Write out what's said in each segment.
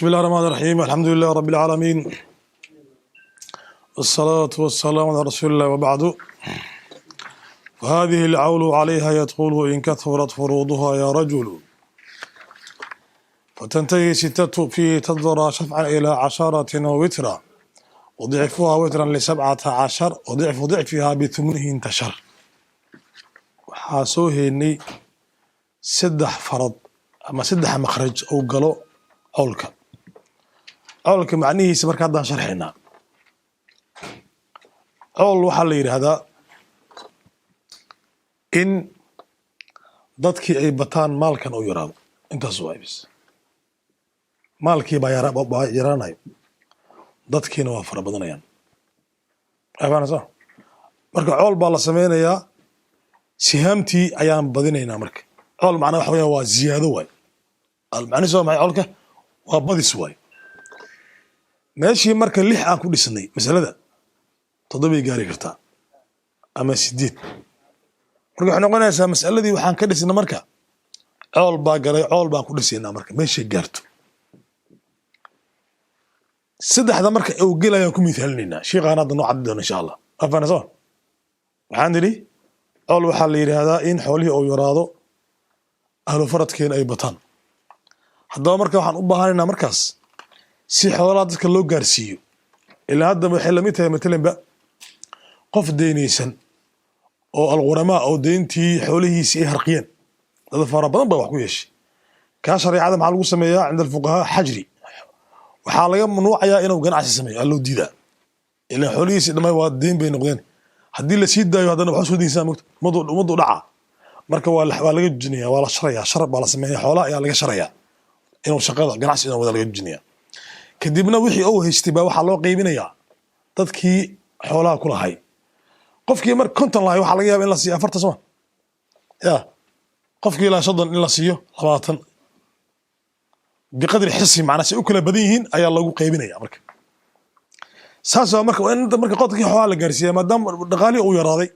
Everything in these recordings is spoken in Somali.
بسم الله الرحمن الرحيم الحمد لله رب العالمين والصلاة والسلام على رسول الله وبعد فهذه العول عليها يدخل إن كثرت فروضها يا رجل فتنتهي ستة في تضرى شفعا إلى 10 ووترا وضعفها وترا ل17 وضعف ضعفها بثمنه انتشر وحاسوه إني سدح فرض أما سدح مخرج أو قلو cawlka macnihiisa marka haddaan sharxaynaa cawl waxaa la yidhaahdaa in dadkii ay bataan maalkan uu yaraado intaas waa bis maalkii baa yaraanayo dadkiina waa fara badanayaan afaanaysa marka cawl baa la sameynayaa sihaamtii ayaan badinaynaa marka cawl macnaha waxa weeyaan waa ziyaado waay macnihiisa waa maxay cawlka waa badis waay meeshii marka 6 aan ku dhisnay masalada 7 gaari kartaa ama 8 marka waxay noqonaysaa masaladii waxaan ka dhisnay marka cool baa galay cool baan ku dhisaynaa marka meeshii gaarto saddexda marka uu galayaan ku miithaalinaynaa sheekhaan hadda noo caddeeyo insha Allah afana soo waxaan niri cool waxaa la yiraahdaa in xoolihii uu yaraado ahlu faradkeen ay bataan haddaba marka waxaan u baahanaynaa markaas si xoolaha dadka loo gaarsiiyo ilaa hadda waxay la mid tahay matalanba qof deynaysan oo alquramaa oo deyntii xoolihiisi ay harqiyeen dad fara badan baa wax ku yeeshay ka shariicada maxaa lagu sameeyaa cinda alfuqahaa xajri waxaa laga mamnuucayaa inuu ganacsi sameeyo alloo diidaa ilaa xoolihiisi dhammaan waa deyn bay noqdeen haddii la sii daayo haddana waxaa soo deysaa ummaddu dhaca marka waa laga jujinayaa waa la sharayaa shar baa la sameeyaa xoolaha ayaa laga sharayaa inuu shaqada ganacsi inuu wada laga jujinayaa kadibna wixii uu haystay baa waxaa loo qaybinayaa dadkii xoolaha ku lahay qofkii mar 50 lahay waxaa laga yaabaa in la siiyo 40 soma ya qofkii ilaa 30 in la siiyo 20 biqadri xisi macna si u kala badan yihiin ayaa lagu qaybinayaa marka saas marka marka qodkii xoolaha la gaarsiiyo maadaama dhaqaali uu yaraaday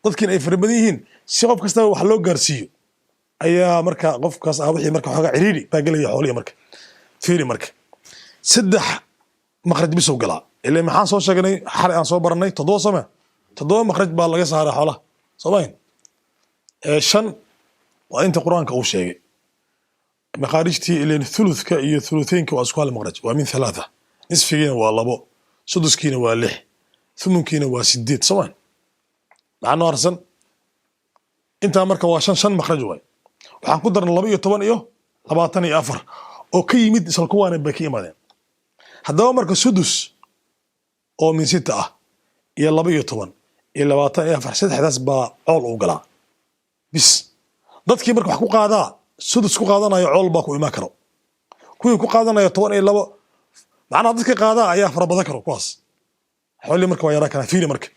dadkiina ay farabadan yihiin si qof kasta wax loo gaarsiiyo ayaa marka qofkaas wixii marka xogaa ciriiri baa galaya xoolihi marka fiiri marka saddex makhraj bisoo galaa ilaa maxaan soo sheegnay xal aan soo baranay 7 sano 7 makhraj baa laga saaray xoolaha Soomaaliya 5 waa inta quraanka uu sheegay makharijtii ilaa thuluthka iyo thuluthaynka waa isku hal makhraj waa min 3 nisfigiina waa 2 suduskiina waa 6 thumunkiina waa 8 Soomaaliya macna arsan inta marka waa 5 makhraj waay waxaan ku darnay 12 iyo 24 oo ka yimid isla kuwaana ba ka yimaadeen haddaba marka sudus oo min 6 ah iyo 12 iyo 24 saddexdaas baa cool u galaa bis dadkii marka wax ku qaadaa sudus ku qaadanayo cool baa ku imaan karo kuwii ku qaadanayo 12 macnaha dadka qaadaa ayaa fara badan karo kuwaas xooli marka waa yaraa kana fiiri marka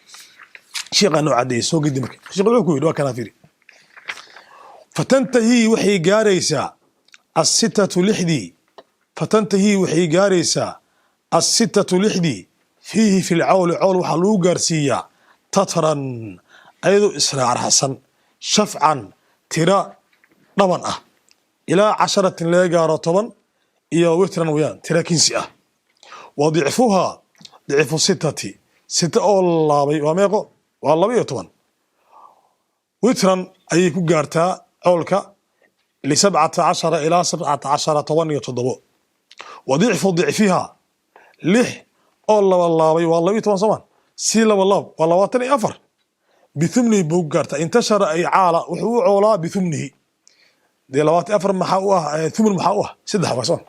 sheekhan oo cadeey soo gidi marka sheekhu wuxuu ku yiri waa kana fiiri fatantahi waxay gaaraysaa الستة لحدي فتنتهي وحي قاريسا الستة لحدي فيه في العول عول وحلو قارسية تطرا أيضا إسراع حسن شفعا تراء نبن إلى 10 لا قارة طبعا إيا وترا ويان تراء كنسئة وضعفها ضعف 6 الله بي وميقو والله بي طبعا وترا أيكو قارتا عولك ل17 إلى 17 طبعا يتضبط وضعف ضعفها لح الله والله طبعا صمان سيلا والله واتني أفر بثمنه بوقارتا انتشر أي عالة وحو عولا بثمنه دي لوات أفر محاوه ثمن محاوه سدح باسون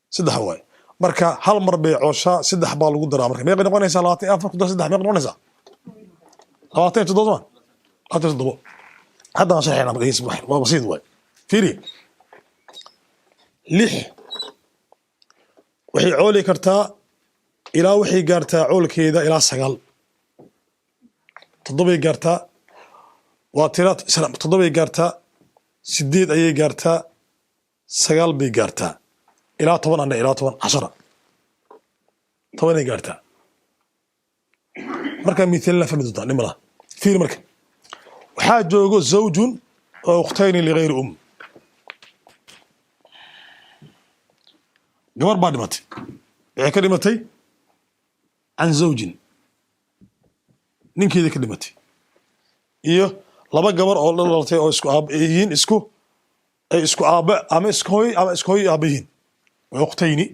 سدح واي مركا هل مر بيعوشا سدح بالو قدرا مركا ميقن نقونيسا لواتي أفر قدر سدح ميقن نقونيسا لواتي تضبط صمان لواتي تضبط هذا ما شرحنا بسيط واي فيري 6 وحي عولي كرتا إلى وحي قارتا عول كيدا إلى 9 تضبي قارتا واترات سلام تضبي قارتا 8 أي قارتا 9 بي قارتا إلى 10 أنا إلى 10 قارتا مركا مثال لا فمدودا نمرة فيري مركا وحاج جوجو زوج أو أختين لغير gabar baa dhimatay waxay ka dhimatay can zawjin ninkeeda ka dhimatay iyo laba gabar oo dhalatay oo isku aab yihiin isku aabe ama isku hooy aabe yihiin uqtayni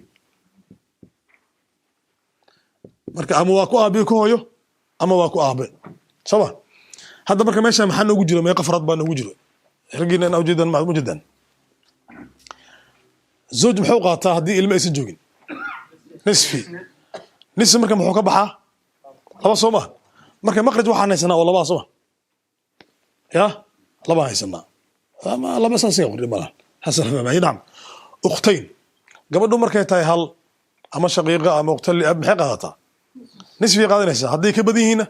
marka ama waa ku aabe ku hooyo ama waa ku aabe saba hadda marka meesha maxaa noogu jiro meeqa farad baa noogu jiro ragina aan ujeedan ma ujeedan zawj muxuu qaataa haddii ilmo aysan joogin nisfi marka muxuu ka baxaa laba soo ma marka maqraj waxaan haysanaa oo labaa soo ma ya laba haysanaa ama laba saasay qori malaha hasan ma nacam ukhtayn gabadhu markay tahay hal ama shaqiiqa ama ukhtal ab maxay qaadataa nisfi qaadanaysa haddii ka badan yihiin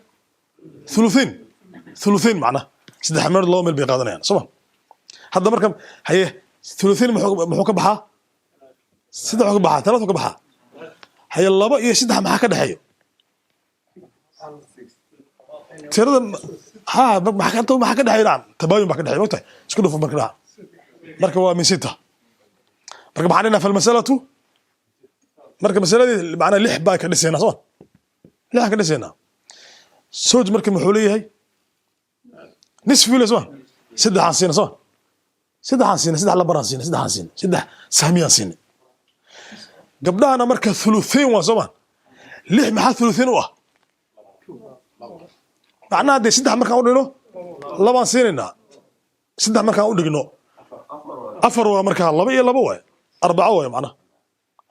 ثلثين macna saddex meelood laba meel bay qaadanayaan soo ma hadda marka haye ثلثين muxuu ka baxaa saddex ka baxaa talaad ka baxaa haye laba iyo saddex maxaa ka dhaxeeyo tirada maxaa ka dhaxeeyo nacam tabaayun baa ka dhaxeeyo waqti isku dhufo marka waa min sita marka maxaa dhina fal masalatu marka masaladii macna lix baa ka dhisayna soo lix ka dhisayna sawj marka muxuu leeyahay نصف ولا سوا سد حاسين سوا سد حاسين سد على براسين سد حاسين سد سهميان سين قبلها أنا مركز ثلثين وسوا ليه محل ثلثين واه معناه ده سد مركز أقول له لبان سيننا سد مركز أقول له أفر ومركز الله بيه الله بوه أربعة ويا معناه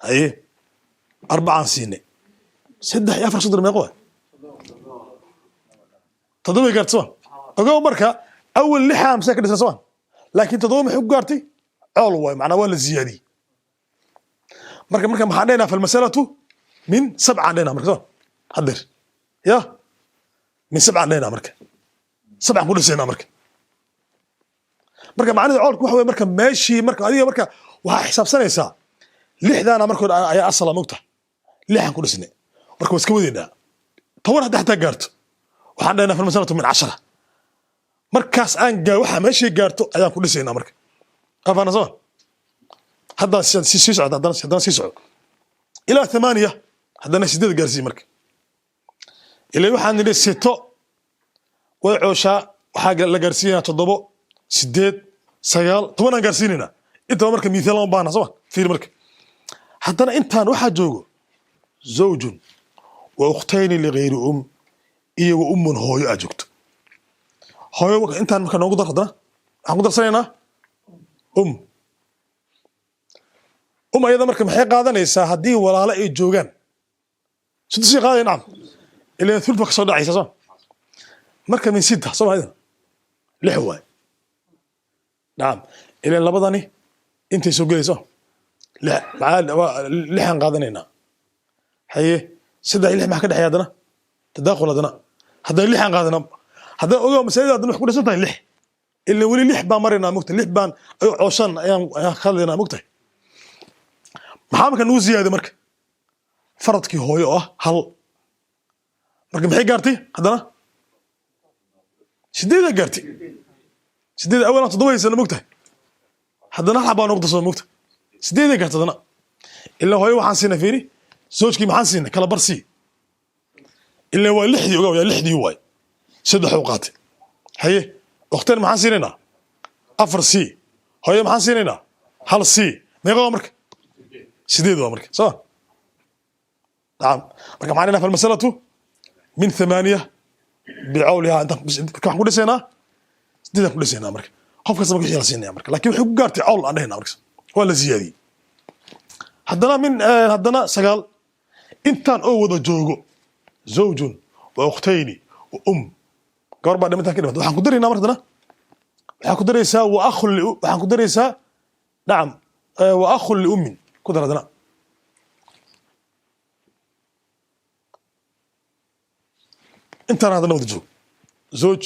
أيه 4 سنين سد يفر صدر ما يقوى تضوي قرت سوا ogow marka awal lixa amsa ka dhisan laakiin tadoo maxay gaartay awl way macna waa la ziyadi marka maxaa dheena fal masalatu min 7 dheena marka hadir ya min 7 dheena marka 7 ku dhisayna marka macnaheedu awlku waxa way marka meeshii marka adiga marka waxa xisaabsanaysaa lixdaana marka ayaa asala mugta lixan ku dhisnay marka iska wadeena toban hadda gaarto waxaan dheena fal masalatu min 10 markaas aan waxa meeshii gaarto ayaan ku dhisaynaa marka afana soo hadda si socda hadana si socdo ila 8 hadana 8 gaarsi marka ilaa waxaan nidhi sito way coosha waxa la gaarsiinaa 7 8 9 10 aan gaarsiinina inta marka miisaal aan baana soo fiir marka hadana intaan waxa joogo zawjun wa ukhtayni li ghayri iyo ummun hooyo ajogto hooyo intaan marka noogu dar hadana waxaan ku darsanaynaa ayada marka maxay qaadanaysaa haddii walaalo ay joogaan sidii qaaday nacam ilaa thulfa ka soo dhacaysa soo marka min 6 soo hayda 6 waay nacam ilaa labadani intay soo gelayso lixan qaadanaynaa haye 3 6 maxaa ka dhaxay hadana tadaaqul hadana hadda lixan qaadana هذا أوه مسألة هذا نحكي لسه تاني لح اللي ولي لح بامرنا مقتل لح بان عشان أيام خلينا مقتل محامك نوزي هذا مرك فرض كي هو هل مرك محي قارتي هذا شديد قارتي شديد أولا تضوي سنة مقتل هذا نحب أنا نقطة صوت مقتل شديد قارتي هذا إلا هو حاسين فيني زوجك محاسين كلا برسي إلا هو لحدي وقوي لحدي هواي 6 اوقات هي اختين maxaan siinayna 4 c hooyo maxaan siinayna 1 c meeqa marka 8 marka soo نعم marka maxaan fal masalatu min 8 bi'awliha inta waxaan ku dhisayna 8 ku dhisayna marka qof kasta marka xiil siinaya marka laakiin wuxuu gaartay awl aan dhahayna marka waa la ziyadi hadana 9 intaan oo wada joogo zawjun wa ukhtayni wa gabar baa dhimantaan ka dhimata waxaan ku daraynaa markadana waxaan ku daraysaa waxaan ku daraysaa nacam wa akhun liummin ku dar hadana intaan hadana wada joog zawj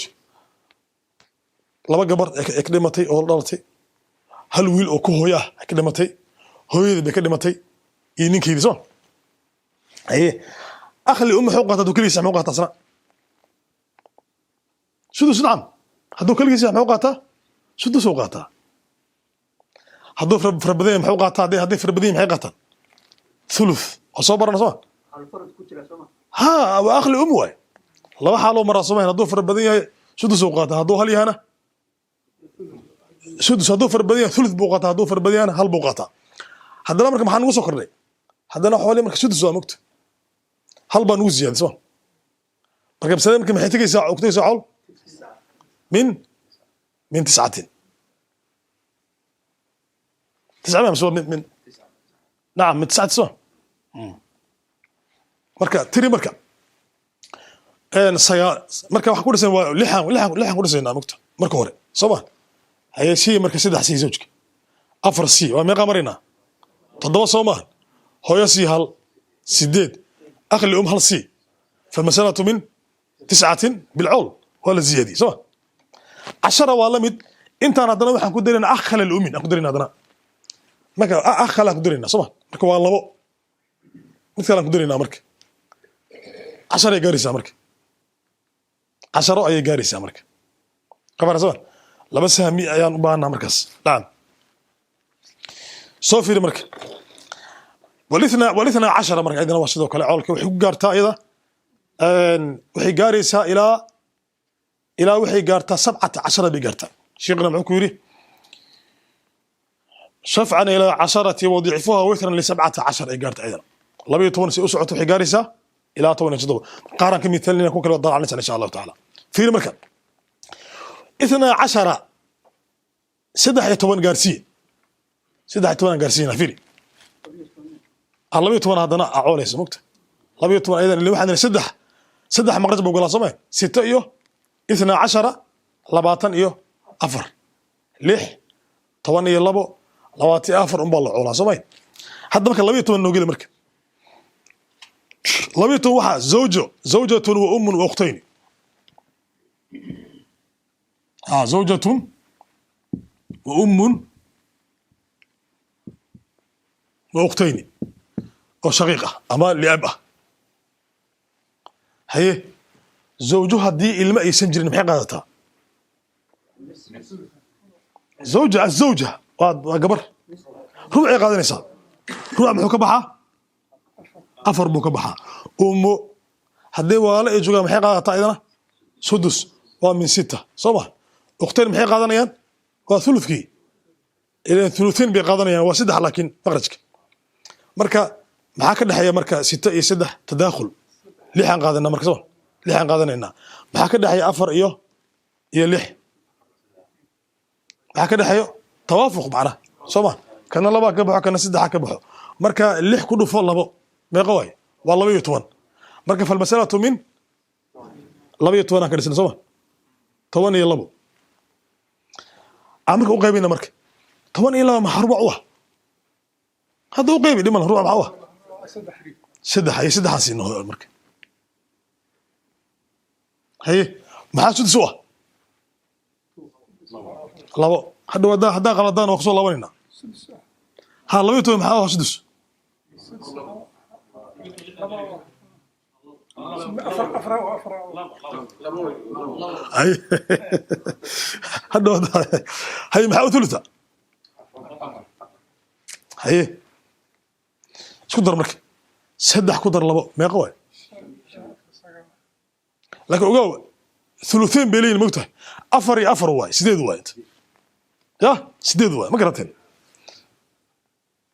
laba gabar ee ka dhimatay oo dhalatay hal wiil oo ku hooyo ah ka dhimatay hooyada bay ka dhimatay iyo ninkeedii soo aye akhli ummi xuquuqata dukliisa xuquuqata asna سدس نعم هذو كل جزء محوقاتها سدس وقاتها هذو فربدين محوقاتها هذه فربدين محوقاتها ثلث وصبرنا صح الفرد كتير سما ها واخلي واي لو حالو مرة سمين هدو فربدين سدس وقاتا هدو هل يهانا سدس هدو فربدين ثلث بوقاتا هدو فربدين هل بوقاتا هدنا مركب محن وسو كرني هدنا حوالي مركب سدس ومكت هل بان وزياد صح مركب سلام مركب محي تجي ساعة وقتي ساعة من 9 9 مسوا من نعم من 9 سوا مركب تري مركب marka waxa ku dhisan waa lixan ku dhisayna mugta marka hore Soomaa hay si marka saddex si zawjka afar si waa meeqa marina toddoba Soomaa hooyo si hal sideed akhli hal si فالمسألة من 9 بالعول ولا زيادة صح 10 ولا مد انت هذنا waxaan ku dareena akhal al-ummi aan ku dareena hadana marka akhal aan ku dareena Soomaa marka waa labo mid kale aan ku dareena marka 10 ay gaaraysaa marka 10 ayay gaaraysaa marka qabar soo laba sahmi ayaan u baahnaa markaas daan soo fiir marka walithna 10 marka idina waa sidoo kale coolka waxay ku gaartaa iyada waxay gaaraysaa ilaa waxay gaartaa 17 bay gaartaa sheekhna muxuu ku yiri shaf'an ila 10 wadi'ifuha withran li 17 ay gaartaa iyada 12 si u socoto waxay gaaraysaa ilaa 17 qaaran ka mithalina ku kala darac insha Allah ta'ala fiir marka 12 17 gaarsiin 17 gaarsiin fiir 12 hadana acooleysa mugta 12 aydan li waxaan saddex maqraj buu galaa Soomaa 6 iyo 12 20 iyo 4 6 10 iyo 2 24 un baa la coolaa Soomaa hadda marka 12 noo gali marka 12 waxa زوجة وأم وأختين زوجة وأم وأختين أو شقيقة أما لأبة هي زوجها دي الماء يسنجر محي قادتها الزوجة وقبر ربع قادة نساء ربع محوكبها أفر بوكبها أمو هدي ولا يجوجا محي قادتها إذا سدس ومن 6 صباح أختين محي قادنيان وثلثكي إلى ثلثين بقادنيان وسدح لكن مخرجك مركا maxaa ka dhaxaya marka 6 iyo 3 tadaakhul lixan qaadana marka soo lixan qaadanayna maxaa ka dhaxaya 4 iyo 6 maxaa ka dhaxayo tawaafuq macna Soomaa kana laba ka baxo kana 3 ka baxo marka 6 ku dhufo labo meeqa way waa 12 marka fal masalatu min 12 ka dhisan Soomaa 10 iyo 2 amarka u qaybina marka 10 iyo 2 ma harba u ah hada u qaybi dhiman ruuxa maxaa saddex ay saddexaas inoo marka hay maxaa sudus ah labo hadda qaladaan oo soo laabanayna ha labo to maxaa sudus hay hay maxaa thulutha hay isku dar marka saddex ku dar labo meeqa way laakiin ogow thuluthayn beelin mugtahay 4 iyo 4 way 8 way ya 8 way ma garateen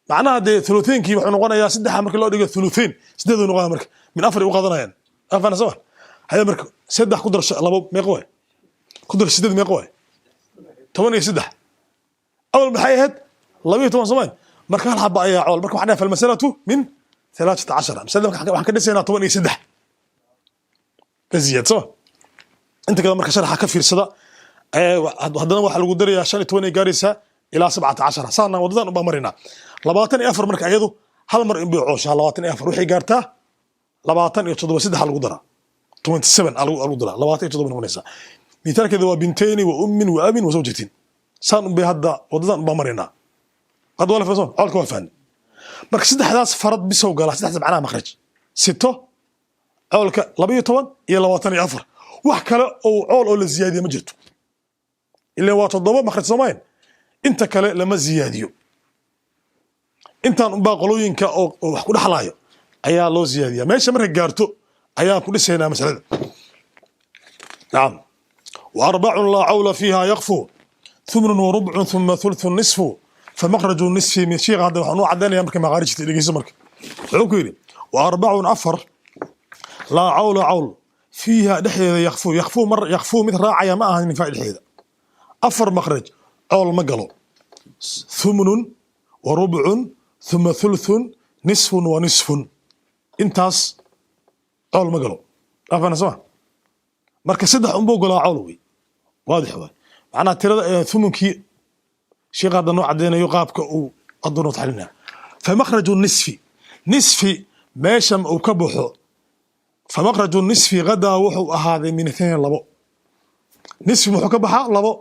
macnaha de thuluthaynkii wuxuu noqonayaa saddex marka loo dhigo thuluthayn 8 uu noqonayaa marka min 4 u qaadanayaan afana soo haya marka saddex ku dar labo meeqa way ku dar 8 meeqa way 10 iyo 3 awal maxay ahayd 12 Soomaa marka hal xaba ayaa cool marka waxaan fal masalatu min 13 mas'ala waxaan ka dhisaynaa 13 baziyad soo inta kale marka sharaxa ka fiirsada haddana waxa lagu darayaa 15 gaaraysa ilaa 17 saana wadadan u baamarina 24 marka ayadu hal mar in bay cooshaa 24 waxay gaartaa 27 saddex lagu dara 27 lagu dara 27 noqonaysa mithalkeedu waa bintayni wa ummin wa abin wa zawjatin saan bay hadda wadadan u baamarina قد ولا فصل عالك وفان مرك سدح داس فرض بسو قال سدح معناها مخرج 6 عالك 12 يا 24 wax kale oo cool oo la ziyaadiyo ma jirto ilaa waa 7 مخرج Soomaaliya inta kale lama ziyaadiyo intaan unbaa qolooyinka oo wax ku dhexlaayo ayaa loo siyaadiyaa meesha marka gaarto ayaan ku dhisaynaa masalada nacam وأربع لا عول فيها يخفو ثمن وربع ثم ثلث نصف فمخرج النصف من شيء هذا وحنو عدنا يمكن مخارج تلقي سمرك عقيلي وأربع أفر لا عول عول فيها دحية يخفو مر يخفو مثل راعي معها من فائد الحيدة أفر مخرج عول مقلو ثمن وربع ثم ثلث نصف ونصف انتاس عول مقلو أفنا سمع marka saddex unbuu golaa cawl wey waadix waay macnaha tirada thumunkii sheekh hadda noo cadeynayo qaabka uu addoon taxlinaa famakhraju nisfi meesha uu ka baxo famakhraju nisfi gadaa wuxuu ahaaday min ithnain labo nisfi muxuu ka baxaa labo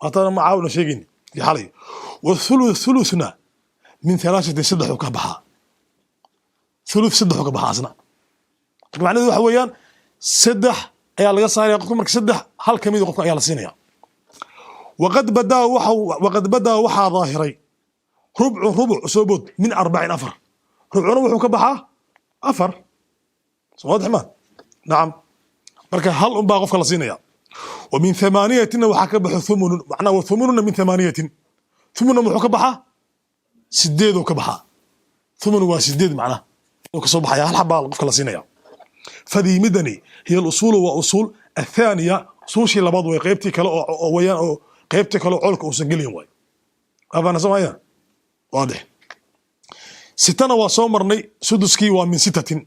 haddana ma caawna sheegin fi xalay wathuluthna min thalathati saddexuu ka baxaa thuluth saddexuu ka baxaa asna macnaheedu waxa weeyaan saddex ayaa laga saaraya qofka marka saddex hal kamid qofka ayaa la siinaya waqad badaa waxaa daahiray rubuc soo bood min 40 afar rubcuna wuxuu ka baxaa afar soo waadix ma nacam marka hal un baa qofka la siinaya wa min 8 waxaa ka baxo thumun macnaa wa thumununa min 8 thumuna wuxuu ka baxaa 8 ka baxaa thumun waa 8 macnaa oo ka soo baxaya hal xabaa qofka la siinaya فذي مدني هي الأصول وأصول الثانية صوشي لبعض وقيبتي كلا ويان أو قيبتي كلا علك وسجلين واي أنا سمعيا واضح ستنا وصومرني سدسكي ومن 6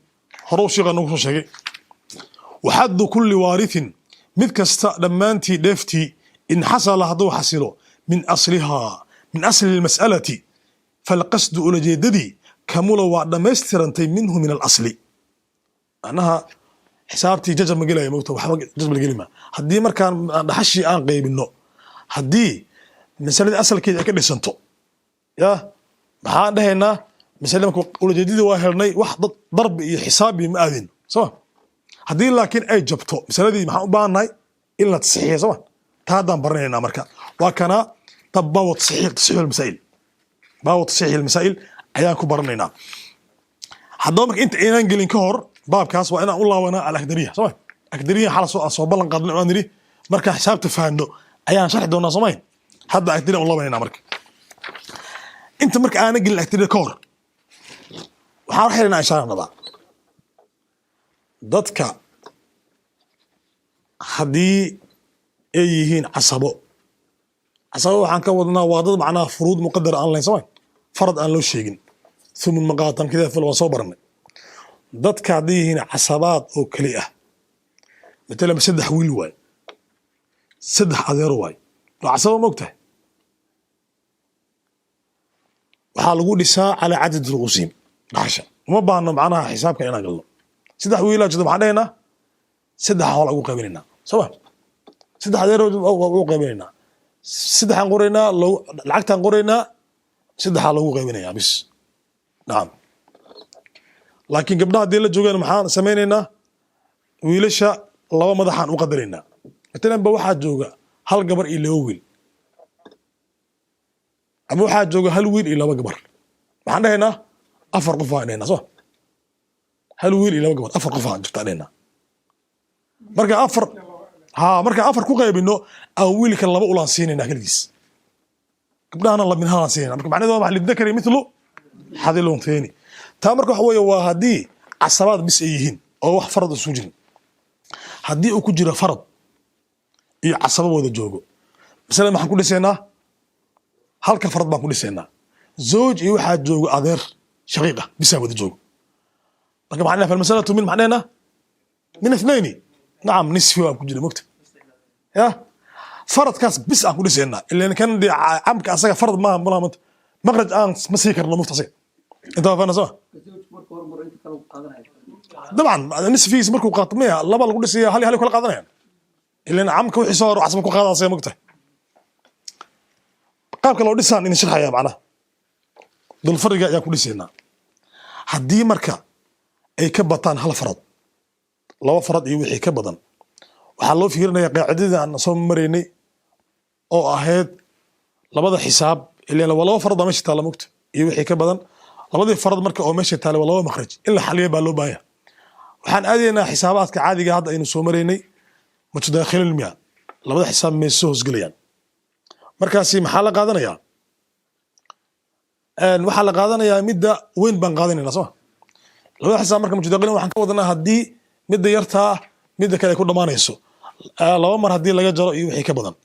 هروشي غنوش شيء وحد كل وارث مثل لما أنت دفتي إن حصل هذا حصله من أصل المسألة فالقصد إلى جددي كمل وعد ما يسترنتي منه من الأصل أنها حسابتي جزء مقلة يا موتى وحبق جزء القلمة هدي مركان دحشي آن قيب النو هدي مسألة أصل كده كده سنتو يا بحال ده هنا مسألة أول جديد واهرني واحد ضرب حسابي مأذن سوا هدي لكن أي جبتو مسألة دي محاول باناي إلا تصحيح سوا هذا برنا هنا مركان وكان طبوا تصحيح المسائل باو تصحيح المسائل أياكو برنا هنا حضرتك أنت إيران قلين كهر بابكاس وانا الله وانا على الاكدريه صح اكدريه حال سو بلن قادن aan niri marka xisaabta faano ayaan sharxi doonaa Soomaali hadda akdiriya Allah waana marka inta marka aan galin akdiriya koor waxa raxayna ishaarnada dadka hadii ay yihiin casabo waxaan ka wadnaa waa dad macnaa furuud muqaddar aan lahayn Soomaali farad aan loo sheegin thumun maqaatan kida fil wasoo barnay dadka hadday yihiin casabaad oo keli ah matalan saddex wiil waay saddex adeer waay waa casaba moogtahay waxaa lagu dhisaa calaa cadad ruquusiin dhaxasha uma baahno macnaha xisaabka inaan galno saddex wiilaa jirta maxaan dhahaynaa saddex hoola ugu qaybinaynaa soo ma saddex adeer ugu qaybinaynaa saddexaan qoraynaa lacagtaan qoraynaa saddexaa lagu qaybinayaa bis nacam laakiin gabdhaha hadii la joogaan maxaan sameeynaynaa wiilasha laba madaxaan u qadaraynaa matalan ba waxaa jooga hal gabar iyo laba wiil ama waxaa jooga hal wiil iyo laba gabar maxaan dhahaynaa afar qof aan dhahaynaa soo hal wiil iyo laba gabar afar qof aan jirta dhahaynaa marka afar ku qaybino aan wiilka laba ulaan siinaynaa kaligiis gabdhahana la min halaan siinaynaa marka macnaheedu waa wax lidakari mithlu xadilun thani taa marka waxa weeye waa haddii casabaad bis ay yihiin oo wax farad isu jirin haddii uu ku jiro farad iyo casaba wada joogo masalan maxaan ku dhisaynaa halka farad baan ku dhisaynaa zooj iyo waxaa joogo adeer shaqiiq ah bisaa wada joogo marka maxaan dhahnaa falmasalatu min maxaan dhahnaa min ithnayni nacam nisfi waa ku jira mogta ya faradkaas bis aan ku dhisaynaa ilaan kan dee camka asaga farad maaha malaamanta maqraj aan ma sii karno mufta asaga انت فاهم صح طبعا نسفيس مركو قاطميها لبا لو دسيا هل كل قادنيان الا عمك وحي صار وعصب ku qaadasay magtay qaabka loo dhisaan in sharaxaya macna dul fariga ayaa ku dhiseena hadii marka ay ka bataan hal farad laba farad iyo wixii ka badan waxa loo fiirinayaa qaacidada aan soo mareynay oo ahayd labada xisaab ilaa laba farad meesha taala mugta iyo wixii ka badan labadii farad marka oo meesha taale waa laba makhraj in la xaliyo baa loo baahan yahay waxaan aadaynaa xisaabaadka caadiga hadda aynu soo maraynay mutadaakhilin miya labada xisaab meesha soo hosgelayaan markaasi maxaa la qaadanayaa waxaa la qaadanayaa midda weyn baan qaadanaynaa soo labada xisaab marka mutadaakhilin waxaan ka wadanaa haddii midda yartaa midda kale ay ku dhammaanayso laba mar haddii laga jaro iyo wixii ka badan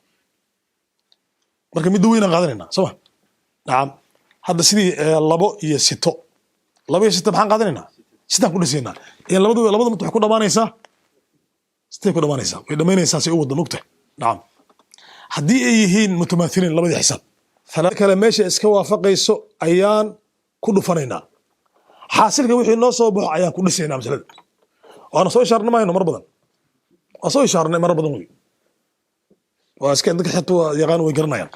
marka midda weyn aan qaadanaynaa soo nacam hadda sidii labo iyo sito maxaan qaadanaynaa sitaan ku dhisaynaa labada mid waxay ku dhammaanaysaa sitay ku dhammaanaysaa way dhammaynaysaa si u wada mogta nacam haddii ay yihiin mutamaatiliin labadii xisaab kale meesha iska waafaqayso ayaan ku dhufanaynaa xaasilka wixii noo soo baxo ayaan ku dhisaynaa masalada waana soo ishaarna mayno mar badan waa soo ishaarnay mar badan wey waa iska dadka xigta yaqaan way garanayaan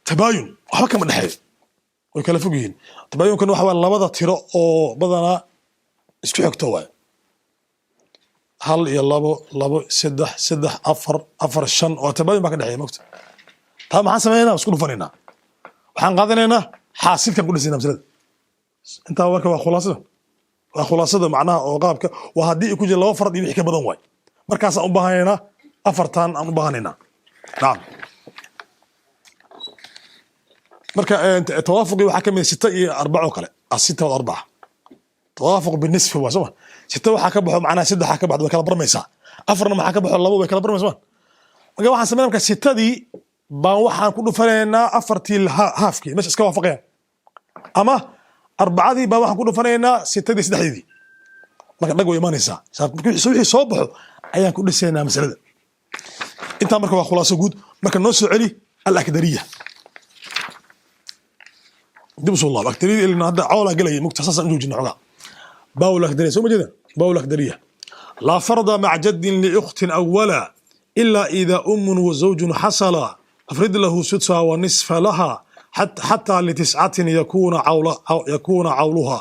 tabaayun waxba kama dhexeeyo way kala fog yihiin tabaayunkan waxa waa labada tiro oo badanaa isku xigto waay hal iyo labo saddex afar shan oo tabaayun baa ka dhexeeya mogta taa maxaan samaynaynaa isku dhufanaynaa waxaan qaadanaynaa xaasilkan ku dhisaynaa masalada intaa marka waa khulaasada macnaha oo qaabka waa haddii ku jira laba farad iyo wixii ka badan waay markaasaan u baahanaynaa afartan aan u baahanaynaa nacam marka tawaafuqii waxaa ka mid sita iyo arbaco kale sita wa arbaca tawaafuq binisfi waa soma sita waxaa ka baxo macnaha saddexa ka baxdo way kala barmaysaa afarna maxaa ka baxo labo way kala barmaysaa marka waxaan sameynaa marka sitadii baan waxaan ku dhufanaynaa afartii haafkii meesha iska waafaqayaan ama arbacadii baan waxaan ku dhufanaynaa sitadii saddexdeedii marka dhag way imaanaysaa wixii soo baxo ayaan ku dhisaynaa masalada intaa marka waa khulaaso guud marka noo soo celi alakdariya dib usoo laab akdariya ilaa hadda cawla galaya mugta saasaan u joojina xogaa baawul akdariya soo ma jeedaan baawul akdariya laa farda maca jaddin liukhtin awala ilaa idaa umun wa zawjun xasala afrid lahu sudsa wa nisfa laha xataa litiscatin yakuuna cawluha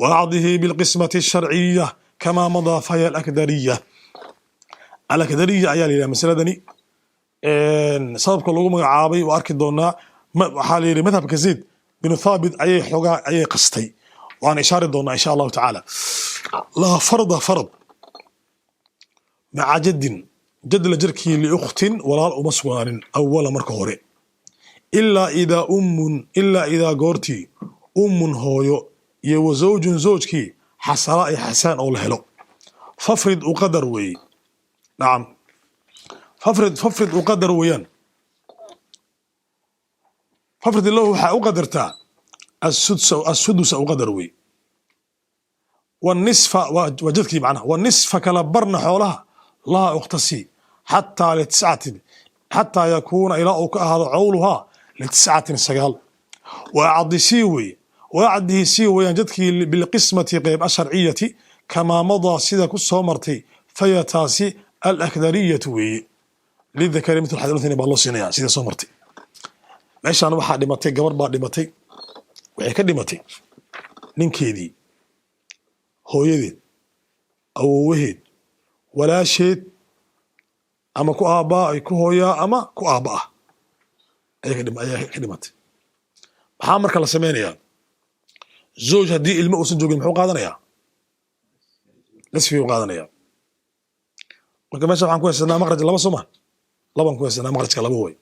وأعضه بالقسمة الشرعية كما مضى فهي الأكدرية الأكدرية أيها الإله مسألة دني صدق الله مقعابي وأركي دونا حالي مذهب كزيد بن ثابت أي حقا أي قصتي وأنا إشارة دونا إن شاء الله تعالى لا فرض مع جد لجركي لأخت ولا أمسوان أول مركوري إلا إذا قرتي هويو يو زوجكي حسراء حسان أو لهلو فافرد أقدر وي نعم فافرد أقدر ويان فافرد الله أقدرتا السدس أقدر وي والنصف وجدك معناها والنصف كلبرنا حولها لا أختصي حتى يكون إلى هذا عولها لتسعة سقال وأعده سيوي جدك بالقسمة قيب الشرعية كما مضى سيدا كسو مرتي فيتاسي الأكدرية وي للذكر مثل حدثني بالله سينيا سيدا سو مرتي ليش أنا واحد دمتي قبر بعد دمتي وحكا دمتي ننكيدي هو يدي أو وهد ولا شيء أما كو آباء كو هويا أما كو آباء أي كدمتي محامر كلا سمينيا زوج هدي ilmo uusan joogin muxuu qaadanayaa nasfi uu qaadanayaa marka meesha waxaan ku haysanaa maqraj laba soma laban ku haysanaa maqrajka laba way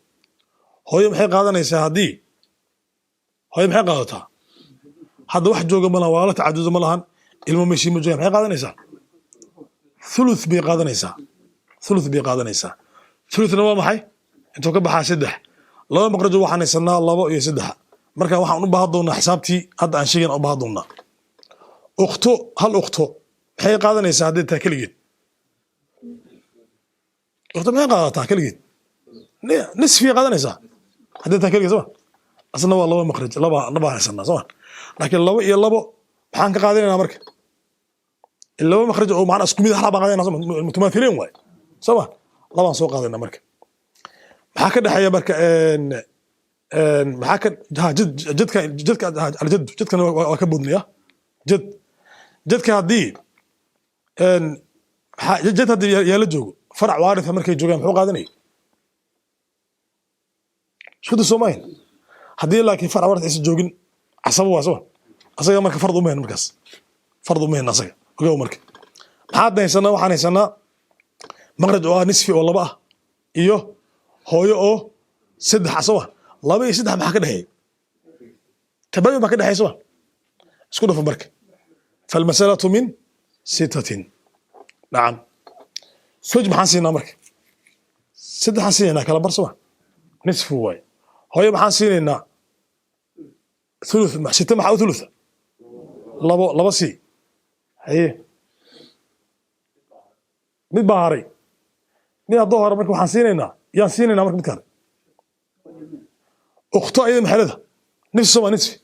hooyo maxay qaadanaysaa hadii hooyo maxay qaadataa hadda wax jooga ma laha wala tacadud ma lahan ilmo meeshii ma jooga maxay qaadanaysaa thuluth bay qaadanaysaa thuluthna waa maxay intuu ka baxaa saddex laba maqraj waxaan haysanaa labo iyo saddex marka waxaan u baahan doonaa xisaabtii hadda aan sheegin u baahan doonaa hal ukhto maxay qaadanaysaa haddii taa keligeed ukhto maxay qaadataa keligeed nisfi qaadanaysaa haddii taa keligeed soma asna waa laba makhraj laba haysanaa soma laakiin labo iyo labo maxaan ka qaadanaynaa marka laba makhraj oo macna isku mid ah baan qaadanayna soma mutamaathileen waay soma labaan soo qaadayna marka maxaa ka dhaxeeya marka maxaa ka jadkan waa ka budnaya jadka haddii jad haddii yaala joogo farac waaritha markay joogaan muxuu qaadanaya suda soomahin haddii laakiin farac waaritha aysan joogin عصب واسوا أصلا مرك فرض أمين مركز فرض أمين أصلا وجو مرك حد يسنا وحنا يسنا مغرد نصفي والله بقى إيوه هو سد حسوا الله بي سد ما كده هي تبين ما كده هي سوا اسكتوا في بركة فالمسألة من 6 نعم سوج محاسين أمرك سد حاسين كلا برسوا نصف هو محاسين ثلث مع 6 مع ثلث لبا سي هي mid baa haray mid hadduu haro marka waxaan siinaynaa marka mid kale ukhto ayada maxalada nifsi soma nisfi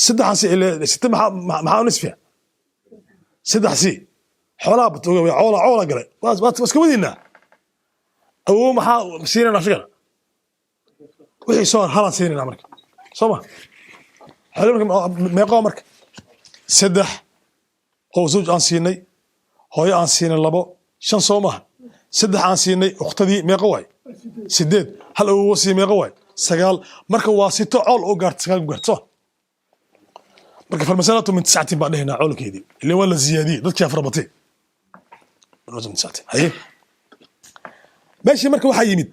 saddexan si sita maxaa nisfiya saddex si xoolaha batooga way coola galay waa iska wadiinaa awoo maxaa siinaynaa shigana wixii soo halaan siinaynaa marka soma xoolo marka meeqoo marka saddex oo zawj aan siinay hooyo aan siinay 2 5 soo maaha saddex aan siinay ukhtadii meeqa waay 8 hal oo sii meeqa waay 9 marka waa sito cool oo gaarto 9 gaarto marka farmasalatu min 9 baa dhehna coolkeedii ilaa wala ziyaadiyay dadkii afrabatay min 9 haye meeshii marka waxa yimid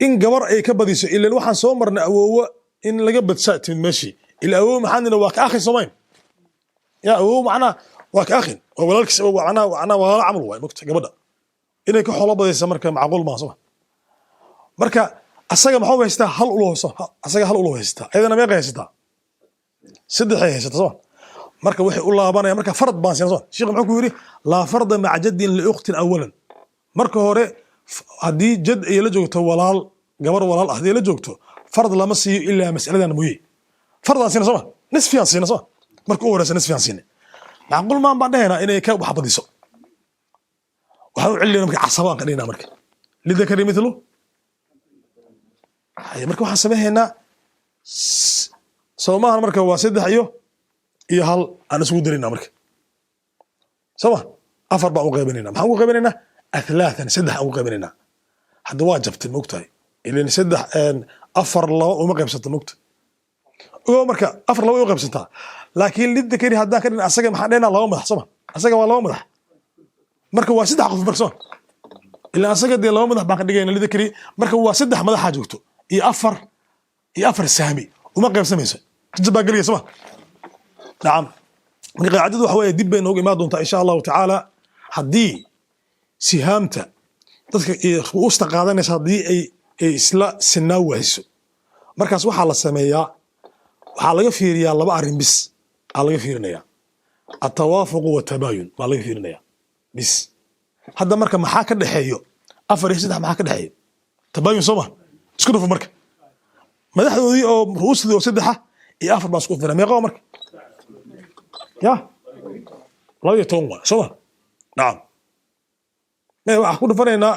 in gabar ay ka badiso ilaa waxaan soo marnay awoowa in laga badsaatay meeshii ilaa awoow maxaanina waa ka akhi Soomaali ya awoow macna waa ka akhin walaalkiis macna walaal camal waay mugta gabadha inay ka xoolo badaysa marka macquul ma soo marka asaga maxuu haystaa hal ulo soo asaga hal ulo haystaa ayadana meeqa haystaa saddex haystaa soo marka wixii u laabanaya marka fard baan soo sheekhu wuxuu ku yiri la farda ma'a jaddin li ukhtin awalan marka hore hadii jad ay la joogto walaal gabar walaal hadii la joogto fard lama siiyo ilaa mas'aladan mooyee fardaan siina soo nisfiyan siina soo marka u horeysa nisfiyan siina معقول ما بعدها إنه كاب وحبضيسو وهو علّي نمك عصبان كنينا مرك لذكر مثله هاي مرك وحسبه هنا سوما مرك واسد حيو يهال أنا سود لنا مرك سوا أفر بقى وقابلنا ما هو قابلنا 3 سدح أو قابلنا حد واجبت المقطع اللي نسدح أن أفر الله وما قابلت المقطع oo marka afar laba u qaybsantaa laakiin lidda kari hadaa ka dhin asaga maxaa dheena laba madax soma asaga waa laba madax marka waa saddex qof marka soo ilaa asaga de laba madax baan ka dhigayna lidda kari marka waa saddex madax joogto iyo afar saami uma qaybsamayso jabba galiya soma naam marka qaacadadu waxa weeye dib bay noogu imaan doontaa insha Allah ta'ala hadii sihaamta dadka u usta qaadanaysa hadii ay isla sinaa wayso markaas waxa la sameeyaa waxaa laga fiiriyaa laba arrin bis laga fiirinayaa atawaafuq wa tabayun waa laga fiirinayaa bis hadda marka maxaa ka dhaxeeyo 4 iyo 3 maxaa ka dhaxeeyo tabayun soma isku dhufo marka madaxdoodii oo ruusdii oo 3 iyo 4 baa isku fiirinaa meeqa marka ya 12 soma naam waxa ku dhufanaynaa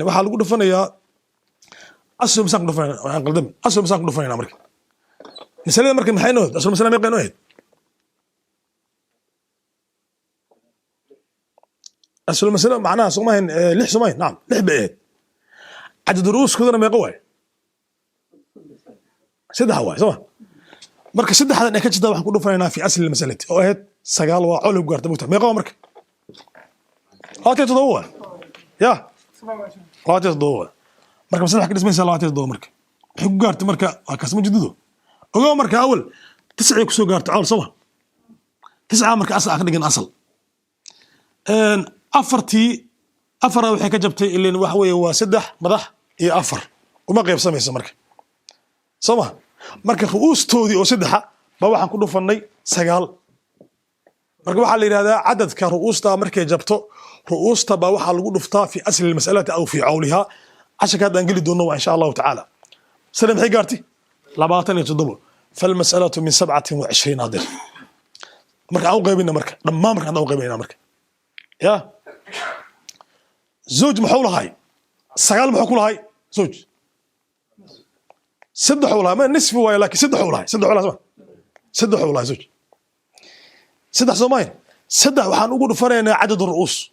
waxa lagu dhufanayaa أسلم مساق دفنا عن قدم أسلم مساق دفنا أمريكا مثلا أمريكا محينود أسلم مثلا أمريكا نويد أسلم مثلا معناها سماهن لح سماهن نعم لح بإيه عدد دروس كذا ما يقوي سدح هواي سما مركز سدح هذا نكتش ده وحكون دفنا في أصل المسألة أوهد سجال وعلو بقارت موت ما يقوي أمريكا هاتي تضوى يا هاتي تضوى marka mas'ala xaq dhismaysa 20 marka xig gaartay marka waa kasma jidido ogo marka awal 9 ku soo gaartay awal soo 9 marka asal ka dhigan asal afartii afar waxay ka jabtay ilaa wax weeye waa 3 madax iyo 4 uma qaybsamaysa marka soo marka ruustoodii oo 3 ba waxaan ku dhufanay 9 marka waxa la yiraahdaa cadadka ruusta markay jabto ruusta ba waxa lagu dhuftaa fi asl al-mas'alati aw fi awliha عشان كذا نقول دونه إن شاء الله تعالى سلم حجارتي لبعضنا يتضبوا فالمسألة من 27 هذا مركا أو قيبنا مركا لما مركا أو قيبنا مركا يا زوج محولة هاي سجال محول هاي زوج سد حولها ما نصف ويا لكن سد حولها سد حولها زوج سد حزمين سد وحنقول فرينا عدد الرؤوس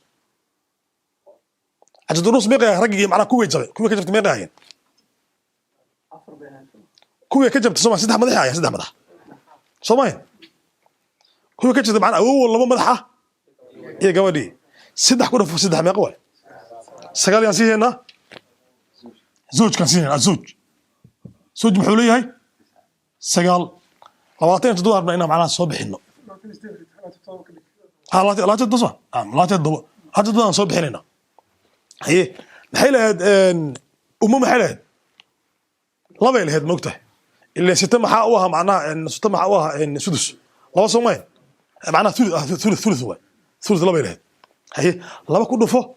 عدد الرؤوس ميقا رجعي معنا كوي جري كوي كجبت ميقا هين كوي كجبت سوما سدح مدح يا سدح مدح سوماين كوي كجبت معنا أول لما مدحة إيه قوادي سدح كنا في سدح ما قوي سقال ياسين هنا زوج كان سين الزوج زوج محولية هاي سقال لواتين تدور بيننا معنا صبح إنه لا تدوسا لا تدو لا تدو صبح هنا هي حيلهد أمم حيلهد لا بيلهد مقطع اللي ستم حقوها معناها إن ستم حقوها إن سدس لا صومين معناها ثلث هو ثلث لا بيلهد هي لا بكون فوق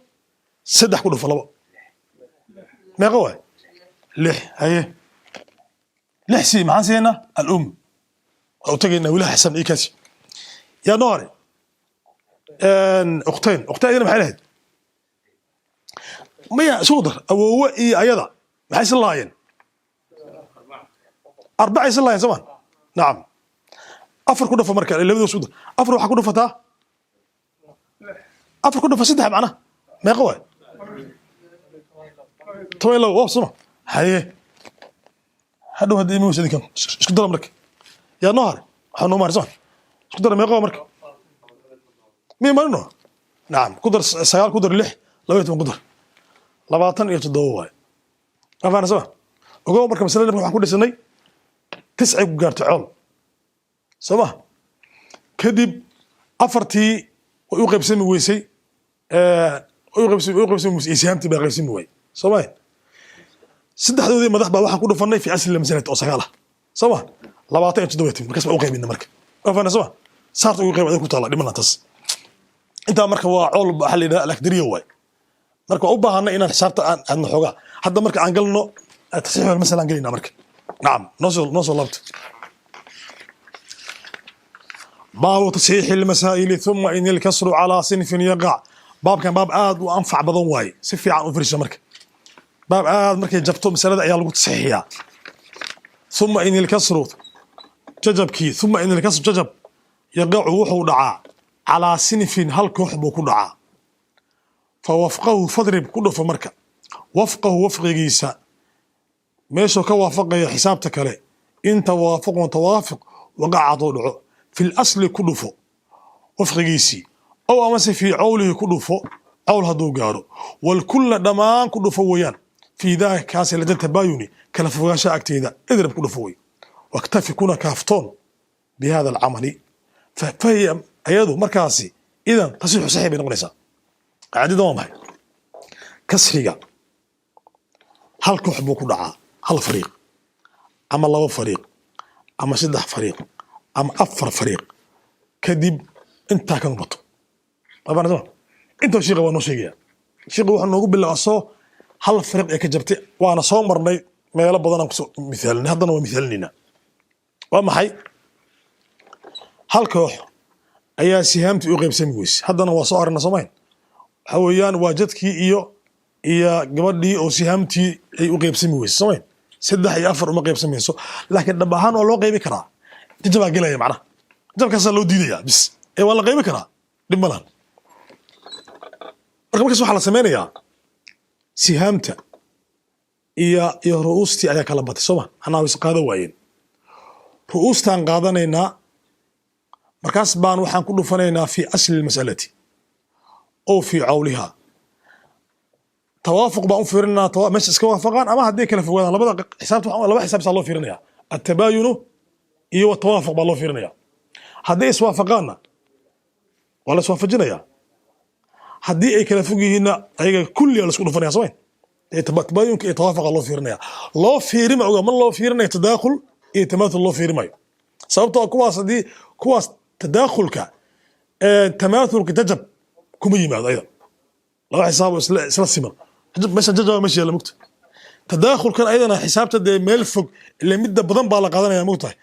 سدح كله فلا ما قوي لح هي لحسي مع سينا الأم أو تجينا ولا حسن إيه كاسي يا ناري أختين أنا محلهد مية صودر أو هو إيه أيضا بحيث اللاين 4 يصير لاين زمان نعم أفر كله في مركز اللي بدو صودر أفر وحكونه فتاة أفر كله في سدح معنا ما قوي طويل لو وصلنا هاي هذا هدي مو سيدي كان إيش قدر أمرك يا نهار حنو مارسون إيش قدر ما يقوى أمرك مين منو نعم قدر سيال قدر لح لو يتم قدر لبعضن يتدوّا أفهم سوا وقوى أمرك مثلا نبغى نقول سنة 9 جارت عول سوا كذب أفرتي ويقيب سمي ويسي ويقيب سمي إسهامتي بقى سمي وي سوا سدح ذي مدح بقى واحد كله فني في أصل المسألة أو سجالة سوا لبعضن يتدوّتين مركز بقى وقيب منه مركز أفهم سوا صارت ويقيب هذا كطالع لمن تص أنت مركز وعول بحل ده لك دريه وي مركز أوبا هنا إن حسابت عن حوجا حتى مركز عنقلنا تصحيح المسألة عنقلنا مركز نعم نوصل لبت باب تصحيح المسائل ثم إن الكسر على صنف يقع باب كان باب آد وأنفع بضن واي سفي عن أفرش مركز باب آد مركز جبتو مسألة أيها لقوا تصحيحها ثم إن الكسر ججب كي ثم إن الكسر ججب يقع وحو دعاء على صنف هل كحبو كدعاء فوفقه فضرب كله في مركب وفقه وفق جيسا ماشو كوافق حسابتك له انت وافق وتوافق وقع طولعه في الأصل كله فوق وفق جيسي أو أمس في عوله كله فوق عول هدو قارو والكل دمان كله فويان في ذاك كاس لدى تبايني كالفواشا اكتيدا اضرب كله فوي واكتفي كنا كافتون بهذا العمل فهي أيضا مركاسي إذا تصيح صحيح بين غنيسا عادي دوام هاي كسرية هل كحبو كدعاء هل فريق أما الله فريق أما سدح فريق أما أفر فريق كدب انت كان بطو ما بنا زمان انت وشيغة وانو شيغة شيغة وحن نقول بالله أصو هل فريق يا كجبتي وانا صومرني ما يلبضنا مثال هذا هو مثال لنا وما حي هل كوح أيها سهامتي يقيم سميويس هذا هو صارنا صمين حويان واجدكي إيا قبضي أو سهامتي يقيم سميويس صمين سدح يأفر وما قيب سميويس لكن دبهان والله قيبي كرا تجمع قليا معنا جاب كسر لو ديديا بس إيه والله قيبي كرا دمالان رقم كسو حالا سمينيا سهامتا إيا رؤوستي أيا كلباتي صمين أنا ويس قادة واين رؤوستان قادانينا markaas baan waxaan ku dhufanaynaa fi asl mas'alati oo fi cawliha tawaafuq baan u fiirinaa meesha iska waafaqaan ama hadii kala fogaadaan labada xisaabta laba xisaab saa loo fiirinaya at-tabayun iyo tawaafuq baa loo fiirinaya hadii iswaafaqaana wala iswaafajinaya hadii ay kala fog yihiin ayaga kulli la isku dhufanaya sameey tabayun iyo tawaafuq loo fiirinayo ma loo fiirinayo tadaakhul iyo tamaathul loo fiirimayo sababtoo kuwaas تداخلك تماثلك تجب كم يماد أيضا لا حسابه إسلا سمر مثلا ججب ماشي يلا مكت تداخل كان أيضا حسابته ده ملفق اللي مدة بدن بالله قادنا يا موته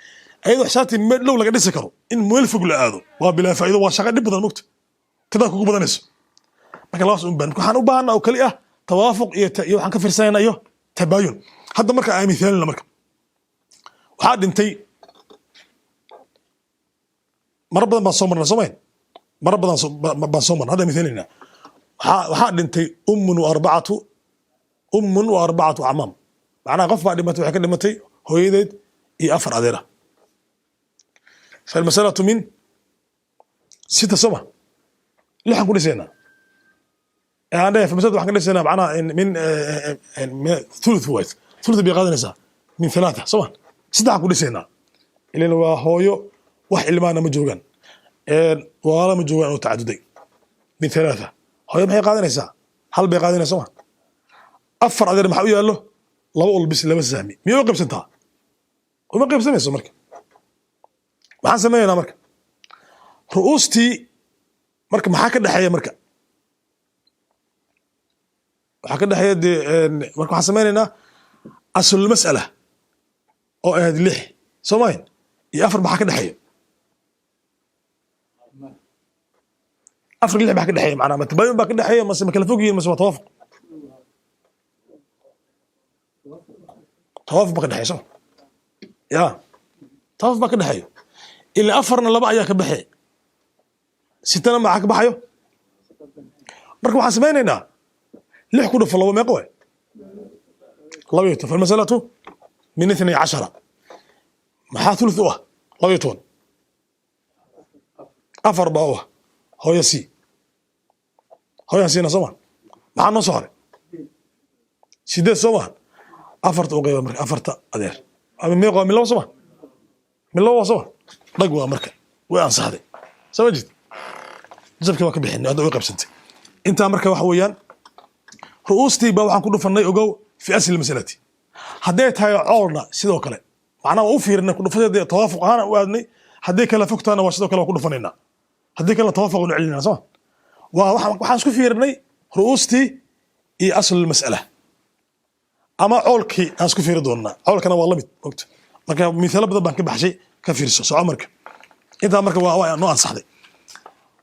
أيضا حسابتي لو لقد سكروا إن ملفق لهذا وبلا فائدة وشغل بدن مكت تداخل بدن اسم ما كان الله بان كحن وبان أو كلية توافق يو حنك فرسان أيوه تباين هذا مركب مثال لمركب وحد انتي مرة بدن بنصومرنا سمين مرة بدن بنصومر هذا مثالنا وحد انتي أم وأربعة عمام معناها قف بعد ما توحي كلمتي هو يدد أفر أديرة. فالمسألة من 6 سما ليه حنقول سنة يعني في المسألة حنقول سنة معناها من ثلث واحد ثلث بيقادر نساء من 3 سما 6 حنقول سنة اللي هو هويو واحد اللي ما أنا مجوجان ولا مجوجان وتعددي من 3 هويو ما هي قادر نساء هل بيقادر نساء أفر أديرة محاوية له لو بس لبس سامي ميو قبل سنتها وما قبل سامي سمرك ما سمينا مرك رؤوستي مرك ما حكى دحية مرك حكى دحية دي مرك ما سمينا أصل المسألة أو هذه اللح سمين يأفر ما حكى دحية أفر اللح ما حكى دحية معنا ما تبين ما حكى دحية ما كلفوقي ما توافق توافق ما حكى دحية سمع يا توافق ما حكى دحية اللي أفرنا لبا أيها كبحي 6 ما حكى بحيو مركب حسبيننا ليه كده في الله ما يقوى الله يتون فالمسألة من 12 محا ثلثوه الله يتون أفر باوه هو يسي نصمان محا نصهر 6 سمان أفرت أوقيا مركب أفرت أدير أما ما يقوى من الله سمان من الله سمان رقوا مركب وين صحدي سوجد جبك ما كبحين هذا ويقب سنتي انت مركب وحويان رؤوستي با waxaan ku dhufanay ogow fi asl masalati haday tahay coolna sidoo kale macna u fiirnay ku dhufadeeda tawaafuq ahaan u aadnay haday kala fogtaana waa sidoo kale ku dhufanayna haday kala tawaafuq u celinayna soo waxaan isku fiirnay ruusti iyo asl mas'ala ama coolki aan isku fiiri doonaa coolkana waa lamid ogta marka misaal badan baan ka baxshay ka fiirso soo marka inta marka waa noo ansaxday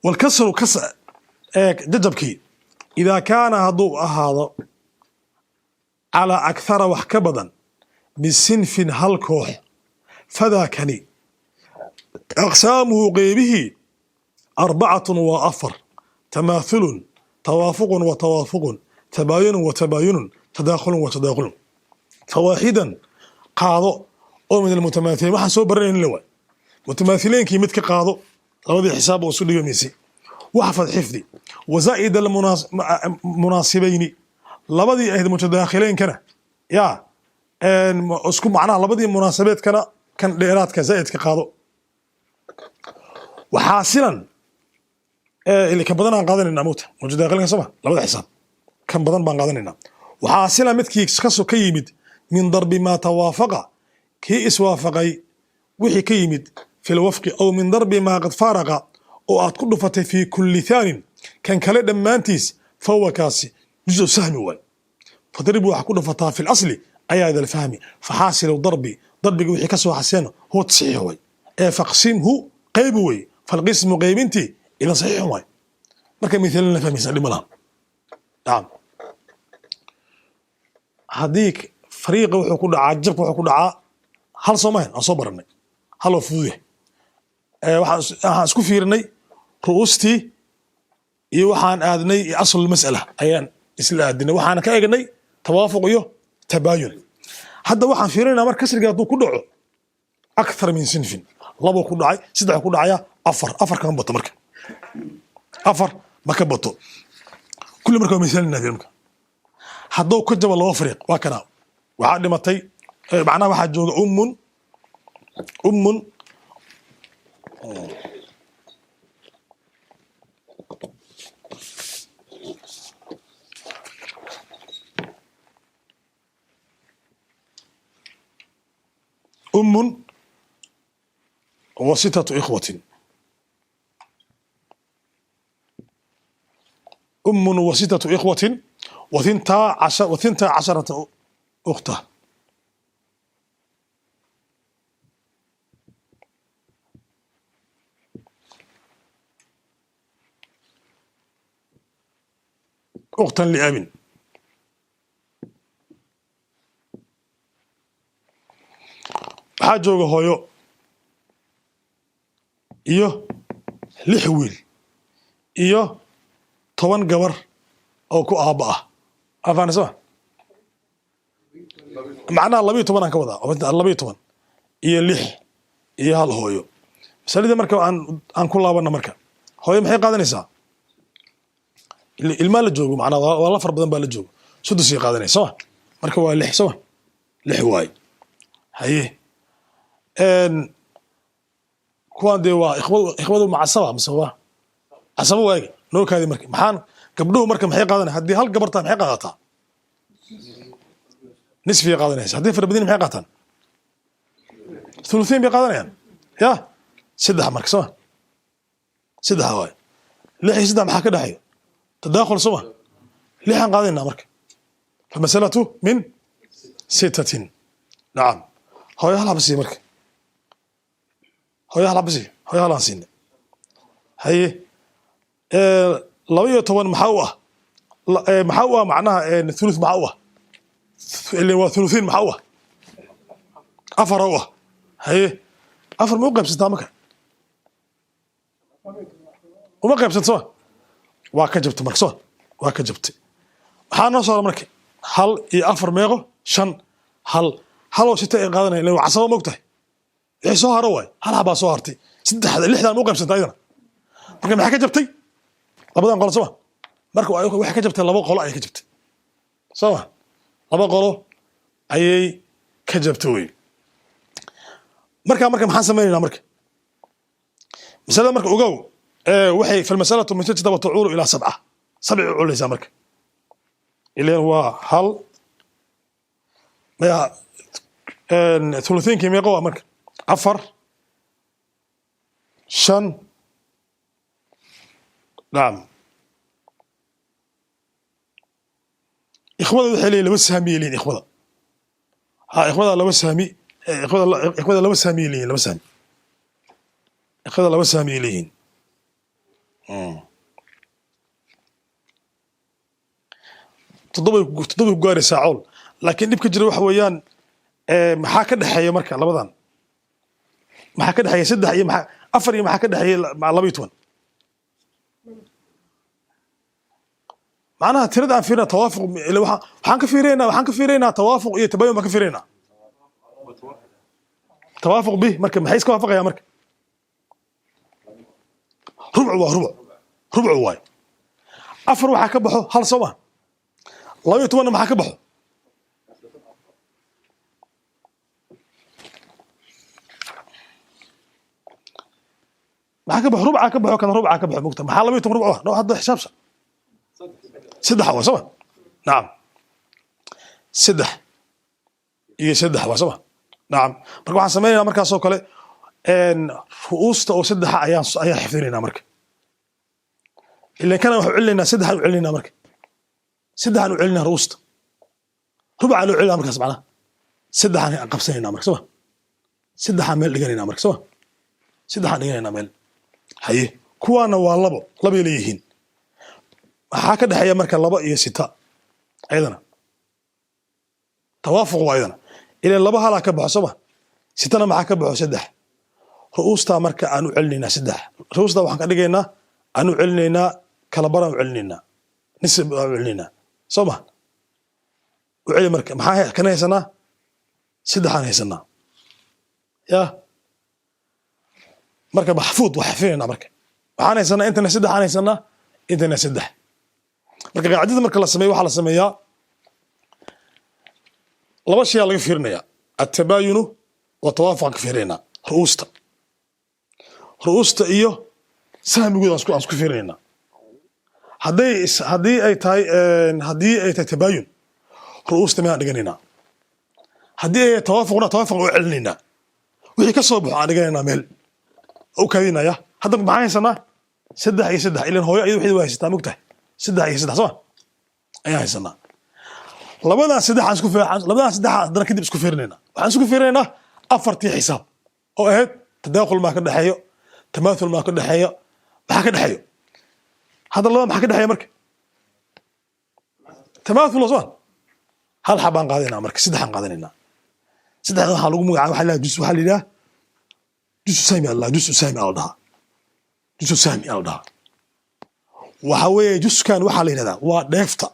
والكسر كسر ججبكي إذا كان هضوء هذا على أكثر وحكبدا بسنف هالكوح فذاكني أقسامه غيبه 4 وأفر تماثل توافق وتوافق تباين وتباين تداخل وتداخل فواحدا قاضوا أو من المتماثلين ما حسوا برين اللواء متماثلين كي متك قاضوا لودي حساب وصول يوميسي وحفظ حفظي وزائد المناسبين لبدي أهد متداخلين كنا يا اسكو معناها لبدي مناسبات كان لإيراد كزائد كقاضو وحاصلا اللي كان بدنا قاضين النموت متداخلين سما لبدي حساب كان بدنا بنقاضين النم وحاصلا متكي كسو كيمد من ضرب ما توافق كي اسوافقي وحي كيمد في الوفق أو من ضرب ما قد فارق أو أتقل فتي في كل ثان كان كلا دمانتيس فهو كاسي جزء سهم وال فضربوا حكون فتا في الأصل أي هذا الفهم فحاصل ضربي وحي كسو حسينه هو تصحيح وي فقسمه قيبوي فالقسم قيبنتي إلى صحيح وي مركا مثال نفهم يسأل ملام نعم هذيك فريق وحكون عجبك وحكون هل صمين أصبرني هل فوضيه waxaan isku fiirnay ruustii iyo waxaan aadnay asl mas'ala ayaan isla aadnay waxaan ka eegnay tawaafuq iyo tabaayun hadda waxaan fiirinaa mar kasriga haduu ku dhaco akthar min sinfin labo ku dhacay saddex ku dhacaya afar kan bato marka afar maka bato kullu marka miisaalna fiirnka haduu ka jabo labo fariiq waa kana waxa dhimatay macnaha waxa jooga ummun وستة إخوة وستة إخوة وثنتا عشرة أخته أختا لأب حاجوغا هويو iyo 6 wiil iyo 10 gabar oo ku aaba ah afaan soo macna 12 aan ka wadaa 12 iyo 6 iyo hal hooyo masalada marka aan ku laabana marka hooyo maxay qaadanaysaa ilma la joogo macna waa la far badan baa la joogo sudus ay qaadanaysaa marka waa 6 soo 6 waay haye kuwaan dee waa ikhwadu macasaba mise waa casaba waay noo kaadi marka maxaan gabdhuhu marka maxay qaadanaysaa haddii hal gabarta maxay qaadataa nisfi qaadanaysaa haddii far badan maxay qaataan ثلثين بقادرين يا سدها مرك سوا سدها واي لحي سدها محا كدحيو تداخل سوا لحن قادينا مرك فمسألة من 6 نعم هو يهلا بسي مرك هو يهلا بسي هو يهلا سين هي لو طبعا محاوة محاوة معناها ثلث محاوة اللي هو ثلثين محاوة أفروه هي أفر مو قيبسنتا marka uma qaybsanto waa ka jabtay marka soo waa ka jabtay waxaa noo soo markay 1 iyo 4 meeqo 5 hal oo sita ay qaadanay ilaa casaba moogtahay wixii soo haro way hal haba soo hartay 3 6 mu qaybsantay ayadana marka maxay ka jabtay labadan qolo soo marka waxay ka jabtay laba qolo ay ka jabtay soo laba qolo ayay ka jabtay way marka maxaan sameeynaa marka misalada marka ogow waxay fil masalatu min 6 ta'ulu ila 7 7 culaysa marka ilaa waa hal ma ثلثين كم يقوى مرك 4 5 نعم إخوة الحليل لو سهمي لين إخوة إخوة لو سهمي إخوة لو سهمي لين لو سهمي إخوة لو سهمي لين تضرب قاري ساعول لكن نبكي جري waxa weeyaan maxaa ka dhaxeeya marka labadan maxaa ka dhaxeeya 3 iyo maxaa 4 iyo maxaa ka dhaxeeya 12 macnaha tirada aan fiirina tawaafuq waxaan ka fiireynaa tawaafuq iyo tabayun ma ka fiireynaa tawaafuq bi marka maxay iska waafaqaya marka rubuc waay 4 waxa ka baxo hal soo 12 maxaa ka baxo maxaa ka baxo rubca ka baxo kan rubca ka baxo mugta maxaa 12 rubca noo hadda xisaabsan 3 waa soo naam 3 iyo 3 waa soo naam marka waxaan sameeynaa markaas oo kale ruusta oo 3 ayaan xifdinayna marka ilaa kana waxa cilinaa 3 u cilinaa marka 3 u cilinaa ruusta rubca loo cilinaa markaas macna 3 aan qabsanayna marka soo 3 meel dhiganayna marka soo 3 dhiganayna meel haye kuwana waa labo leeyihiin waxa ka dhaxeeya marka 2 iyo 6 ayadana tawaafuq waa ayadana ilaa 2 hala ka baxo soo 6 maxaa ka baxo 3 ruusta marka aan u celinayna 3 ruusta waxaan ka dhigaynaa aan u celinaynaa kala baran u celinaynaa nisb u celinaynaa soo u celi marka maxaa kana haysanaa 3 aan haysanaa ya marka maxfuud waxa fiirina marka waxaan haysanaa intana 3 aan haysanaa intana 3 marka qaacidada marka la sameeyo waxa la sameeyaa laba shay laga fiirinaya at-tabayun wa tawaafuq ka fiirina ruusta iyo sahmigooda aan isku fiirina hadii ay tahay tabayun ruusta ma dhiganina hadii ay tawaafuqna tawaafuq u celinina wixii ka soo baxo aan dhiganina meel oo kaadinaya hadda maxay haysanaa 3 iyo 3 ilaa hooyo ayadu wixii haysataa mugtahay 3 iyo 3 soo ayaa haysanaa labadan 3 aan isku fiirin labadan 3 hadana kadib isku fiirinayna waxaan isku fiirinaynaa afartii xisaab oo ahayd tadakhul ma ka dhaxeeyo tamaathul ma ka dhaxeeyo waxa ka dhaxeeyo hada labada waxa ka dhaxeeyo marka tamaathul soo hal xabaan qaadinaa marka 3 aan qaadinayna 3 waxa lagu magacaabo waxa la juz waxa la yiraahdaa juz saami Allah juz saami Allah juz saami Allah waxa weeye juzkan waxa la yiraahdaa waa dheefta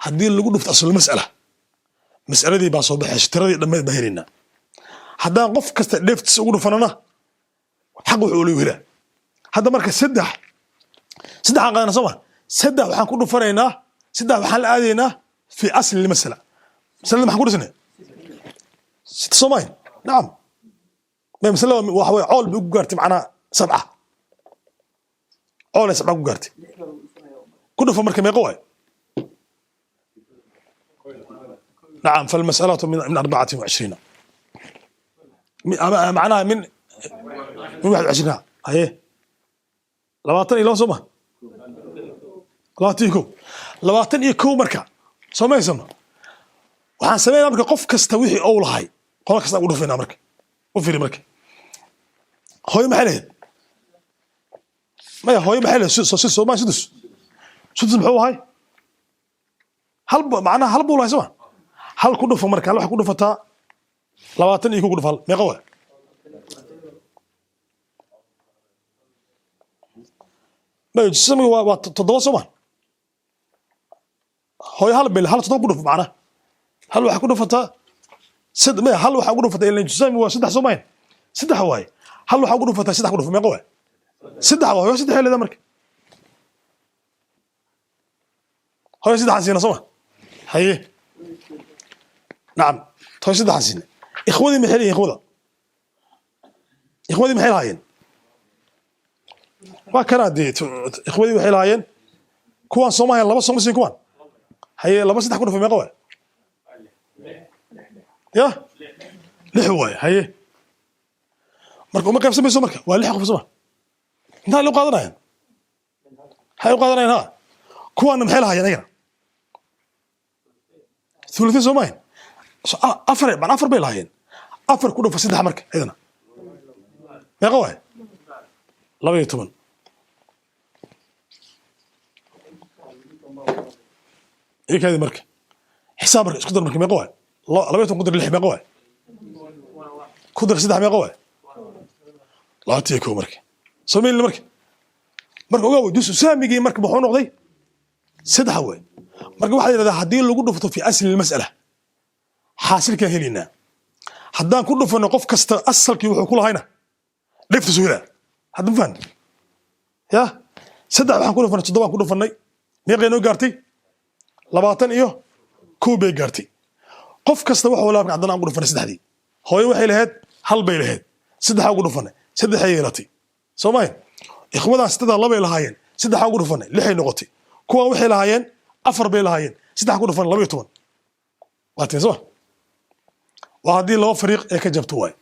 hadii lagu dhufto asal mas'aladii baa soo baxay tiradii dhameed baa helina haddaan qof kasta dheeftiisa ugu dhufanana xaq wuxuu leeyahay hela hadda marka saddex aan qaadana soo ma saddex waxaan ku dhufanaynaa saddex waxaan la aadaynaa fi asli almasala masalada maxaan ku dhisnay ست سومين نعم ما مثلا وحوي عول بقارتي معنا 7 عول 7 بقارتي كله في مركب يقوي نعم فالمسألة من 24 معناها من 21 هي لواتن إلى سما لواتن يكو مركب سما يسمى waxaan sameeynaa marka qof kasta wixii uu lahay qof kasta u dhufayna marka u fiiri marka hooyo maxay leeyahay ma hooyo maxay leeyahay Soomaa sudus muxuu ahay hal macna hal buu lahay soo hal ku dhufo marka hal wax ku dhufataa 20 iyo ku dhufal meeqa waa ma jismiga waa 7 Soomaa hooyo hal bil hal 7 ku dhuf macna هل واحد كله فتا سد ما هل واحد كله فتا اللي جسمي هو سدح سومين سدح واي هل واحد كله فتا سدح كله في مقوى سدح واي سدح اللي دمرك هو سدح حسين سوا هي نعم هو سدح حسين اخواني محلي اخواني محل هاين ما كان دي اخواني محل هاين كوان سومين لبا سومين كوان هي لبا سدح كله في مقوى يا لحواي هي مركو ما كيف سميسو مركا waa lix qof soo inta loo qaadanayaan hay u qaadanayaan ha kuwan maxay lahaayeen ayana thuluthi Soomaay afar bay lahaayeen afar ku dhufo saddex marka ayana meeqa way 12 إيه marka xisaab marka isku dar marka meeqa way لبيت قدر اللي حماقة واي قدر سيدح حماقة واي لا تيكو مركي سمين المركي مركي وقاوي دوسو سامي جي مركي بحون نقضي سيدح واي مركي واحد إذا حدين لو قدر في أسل المسألة حاصل كهلينا حدان كله في نقف كست أصل كي وحكول هاينا لفت سهولة حد مفان يا سيدح وحن كله في نتصدوا كله في الني ميقى نو قارتي لباطن إيوه كوبي قارتي qof kasta wuxuu laabay haddana aan ugu dhufanay saddexdii hooyo waxay lahayd hal bay lahayd saddex ugu dhufanay saddex ay yeelatay Soomaay ikhwadaas saddex laba ay lahaayeen saddex ugu dhufanay lix ay noqotay kuwa waxay lahaayeen afar bay lahaayeen saddex ugu dhufanay 12 waa tii soo waa hadii laba fariiq ee ka jabto way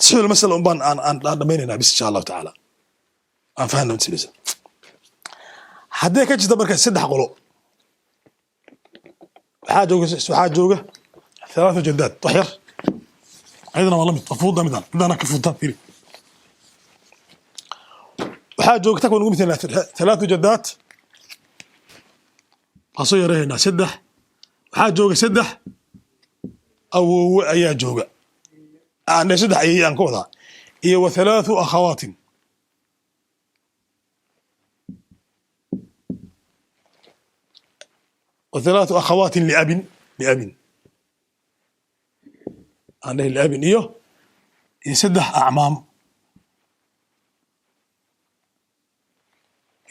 sida mas'ala baan aan dhameynaa bis insha Allah taala aan fahanno intiisa hadii ka jirto marka saddex qolo waxaa jooga 3 جدات طحير أيضا والله متفوضة مثلا أنا كفوضة فيري وحاجة وقتك ونقول مثلا 3 جدات قصيرة هنا سدح وحاجة جوجا سدح أو أي جوجا أنا سدح أي أنكوذا إيه و3 أخوات و3 أخوات لأب أنا الأب إيوه يسدح أعمام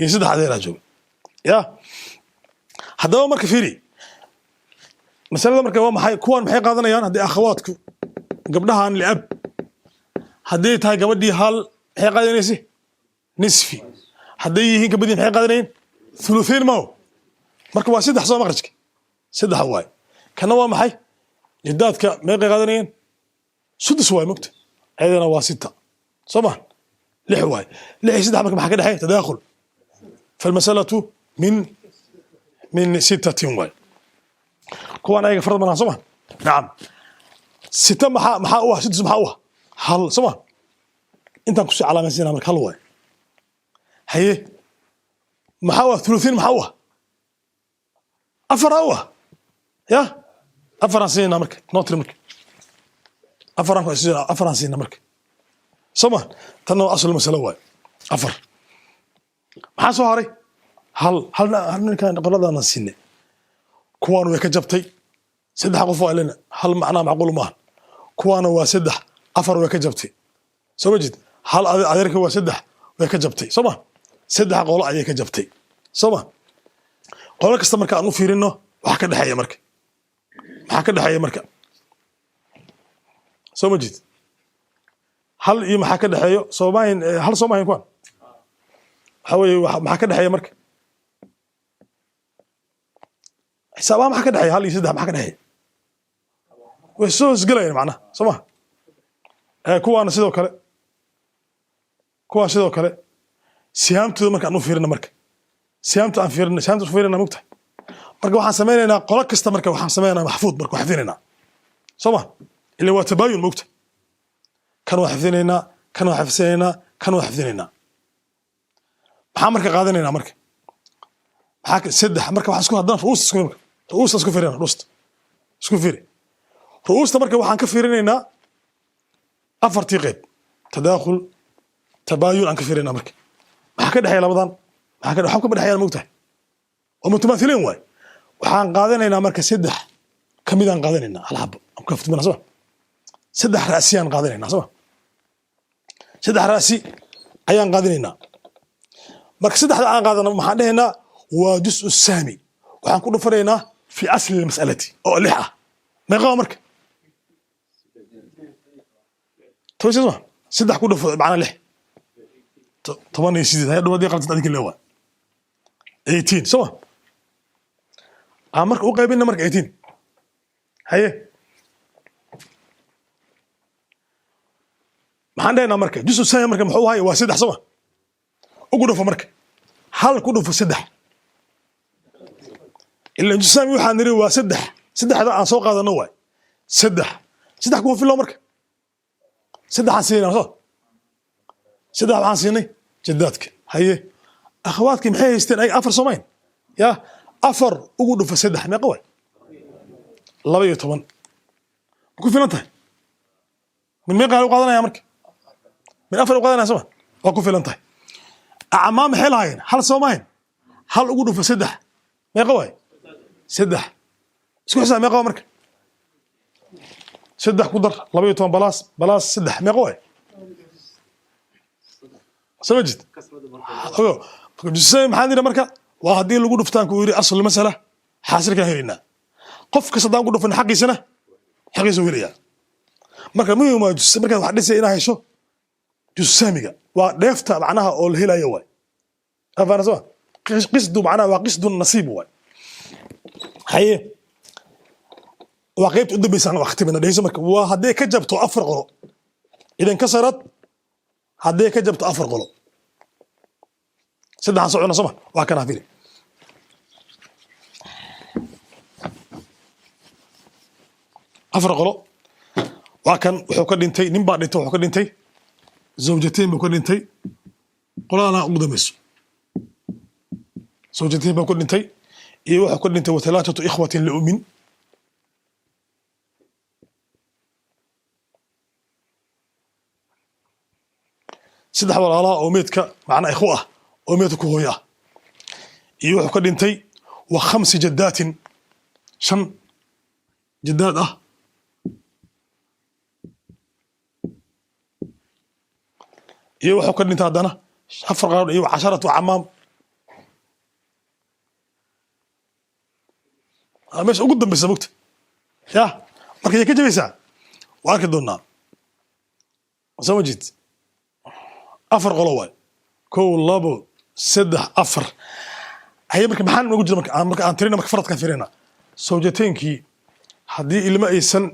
يسدح هذا الرجل يا هذا هو مركب فيري مسألة مركب هو محي كون محي قادنا يان هذه أخواتك قبلها عن الأب هديت هاي قبل دي هال محي قادنا نسي نصفي هدي هين قبل دي محي قادنا ثلثين ماو مركب واسد حصل مخرجك سدح هواي كان هو محي جداتك ما قادنا سدس واي مكت أيضا واسطة صباح لحواي لحي سدح مركب حكي دحين تداخل فالمسألة من 6 واي كوان أيها فرض منها صباح نعم 6 محاوة 6 محاوة هل صباح انت كسي على مسينا مرك هل واي هي محاوة 30 محاوة أفراوة يا أفرانسينا مرك نوتر مرك أفرانسينا مرك صباح تنو أصل المسألة واي أفر maxaa soo haray hal ninkan qoladana sinne kuwan way ka jabtay saddex qof oo ilaa hal macna macquul ma kuwana waa saddex afar way ka jabtay soo ma jeed hal adeerka waa saddex way ka jabtay soo ma saddex qolo ayay ka jabtay soo ma qolo kasta marka aan u fiirino waxa ka dhaxeeya marka maxaa ka dhaxeeya marka soo ma jeed hal iyo maxaa ka dhaxeeyo Soomaaliyan hal Soomaaliyan kuwan waxa weeye maxaa ka dhaxeeya marka xisaabaha maxaa ka dhaxeeya hal iyo saddex maxaa ka dhaxeeya way soo isgalayaan macnaha soo ma kuwaana sidoo kale siyaamtooda marka aan u fiirino marka siyaamta aan fiirina mugtahay marka waxaan sameynaynaa qolo kasta marka waxaan sameynaynaa maxfuud marka waxaan xifdinaynaa soo ma ilaa waa tabaayun mugtahay kan waa xifdinaynaa kan waa xifdinaynaa kan waa xifdinaynaa maxaa marka qaadanaynaa marka maxaa saddex marka waxaan isku haddana ru'uusta isku fiirina isku fiiri ru'uusta marka waxaan ka fiirinaynaa afartii qayb tadaakhul tabaayun aan ka fiirinaynaa marka maxaa ka dhexeeya labadan maxaa ka dhexeeyaan mugtahay oo mutamathiliin waay waxaan qaadanaynaa marka saddex kamid aan qaadanaynaa hal xabo aan ka fahmina soo saddex raasi aan qaadanaynaa soo saddex raasi ayaan qaadanaynaa marka saddexda aan qaadano maxaan dhahaynaa waa juz'u saami waxaan ku dhufanaynaa fi asli almas'alati oo lix ah meeqa marka توجه سدح كله معنا لح طبعا يسيد هاي دوادي قلت هذيك الأول 18 سوا عمرك وقايبين مرك 18 هاي ما عندنا مرك جزء سايا مرك محو هاي وسدح سوا وقولوا في مرك حال كله في سدح إلا جزء سامي وحنري وسدح هذا عن سوق هذا نوع سدح كون في الله مرك سدح عسينا صح سدح عسيني جداتك هي أخواتك محي يستن أي أفر صومين يا أفر وقولوا في سدح ما قوي الله بيطمن كيف فلنته من مين قالوا قادنا يا مرك من أفر قادنا سوا وكيف فلنته أعمام حلاين هل صومين هل وقولوا في سدح ما قوي سدح اسكو حساب ما قوي مرك سدح قدر لبي توان بلاس سدح ما قوي سمجد هو جسم حاضر مركا وهدي لو دفتان كو يري اصل المساله حاصل كهينا قف كسدان كو دفن حقيسنا حقيسو ويريا marka muhiim waa jus marka wax dhisay inaa hesho jus saamiga waa dheefta macnaha oo la helayo way afana soo qisdu macnaha waa qisdu nasiib way haye waa qaybta u dambaysan waqtiga dhayso marka waa haday ka jabto afar qolo idan ka sarad haday ka jabto afar qolo saddex socona soma waa kana fiiri afar qolo waa kan wuxuu ka dhintay nin baa dhintay wuxuu ka dhintay zawjateen buu ka dhintay qolana ugu dambayso zawjateen buu ka dhintay iyo wuxuu ka dhintay thalathatu ikhwatin li ummin saddex walaalaha oo meedka macna ikhwa ah oo meedka ku hooya iyo wuxuu ka dhintay wa khams jaddatin shan jaddaad ah iyo wuxuu ka dhintay hadana afar qaar iyo 10 amaam amees ugu dambaysa mugta ya markay ka jabaysaa waa arki doonaa samajid afar qolo waay kow labo saddex afar ayay marka maxaan ugu jira marka aan tirina marka faradka firina sawjateenkii haddii ilma aysan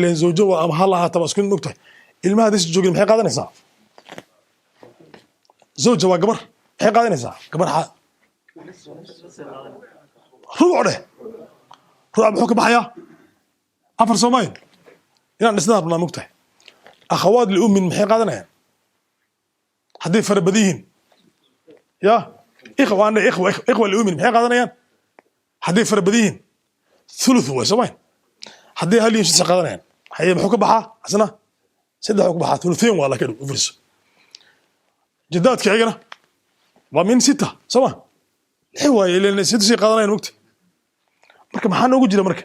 leen zawjo waa ama hal ahaataba isku mugtahay ilmaha hadii joogin maxay qaadanaysaa zawja waa gabar maxay qaadanaysaa gabar ruuc dheh ruuc muxuu ka baxayaa afar Soomaaliya inaan dhisnaa rabnaa mugtahay akhawaad li ummin maxay qaadanayaan haddii farabadiyiin ya ikhwa li ummin maxay qaadanayaan haddii farabadiyiin thuluth way Soomaaliya haddii hal iyo shis qaadanayaan haye muxuu ka baxaa asna saddex ku baxaa thuluthayn waa la kadu u fiirso jaddaadka ayagana waa min sita soma lix waaye ilaa sita sii qaadanayaan mugta marka maxaa noogu jira marka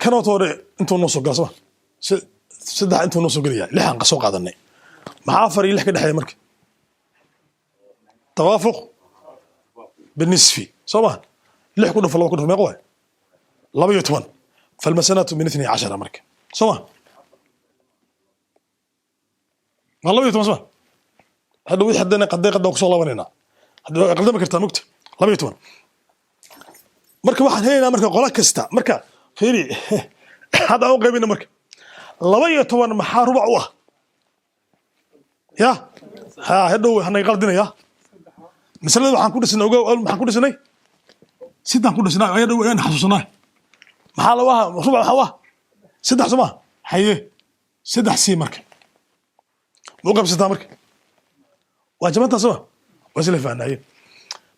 kanoo toore intuu noo soo gal soma saddex intuu noo soo gelaya lixan ka soo qaadanay maxaa afar iyo lix ka dhexeeya marka tawaafuq binisfi soo ma lix ku dhufo laba ku dhufo meeqa waay laba iyo toban falmasanatu min 12 marka soo ma ما الله يتوما سما هذا وي حدنا قد ku soo laabanayna hadda qaldama kartaa mugta 12 marka waxaan heynaa marka qola kasta marka fiiri hada oo qaybina marka 12 maxaa rubac u ah ya ha hadhow waxaan qaldinaya misalada waxaan ku dhisnay ogow maxaan ku dhisnay sidaan ku dhisnay ayada waan xasuusnaa maxaa la waha rubac waxa waa saddex soma haye saddex si marka مو قبسة تامرك واجبات سوا وسلف عناية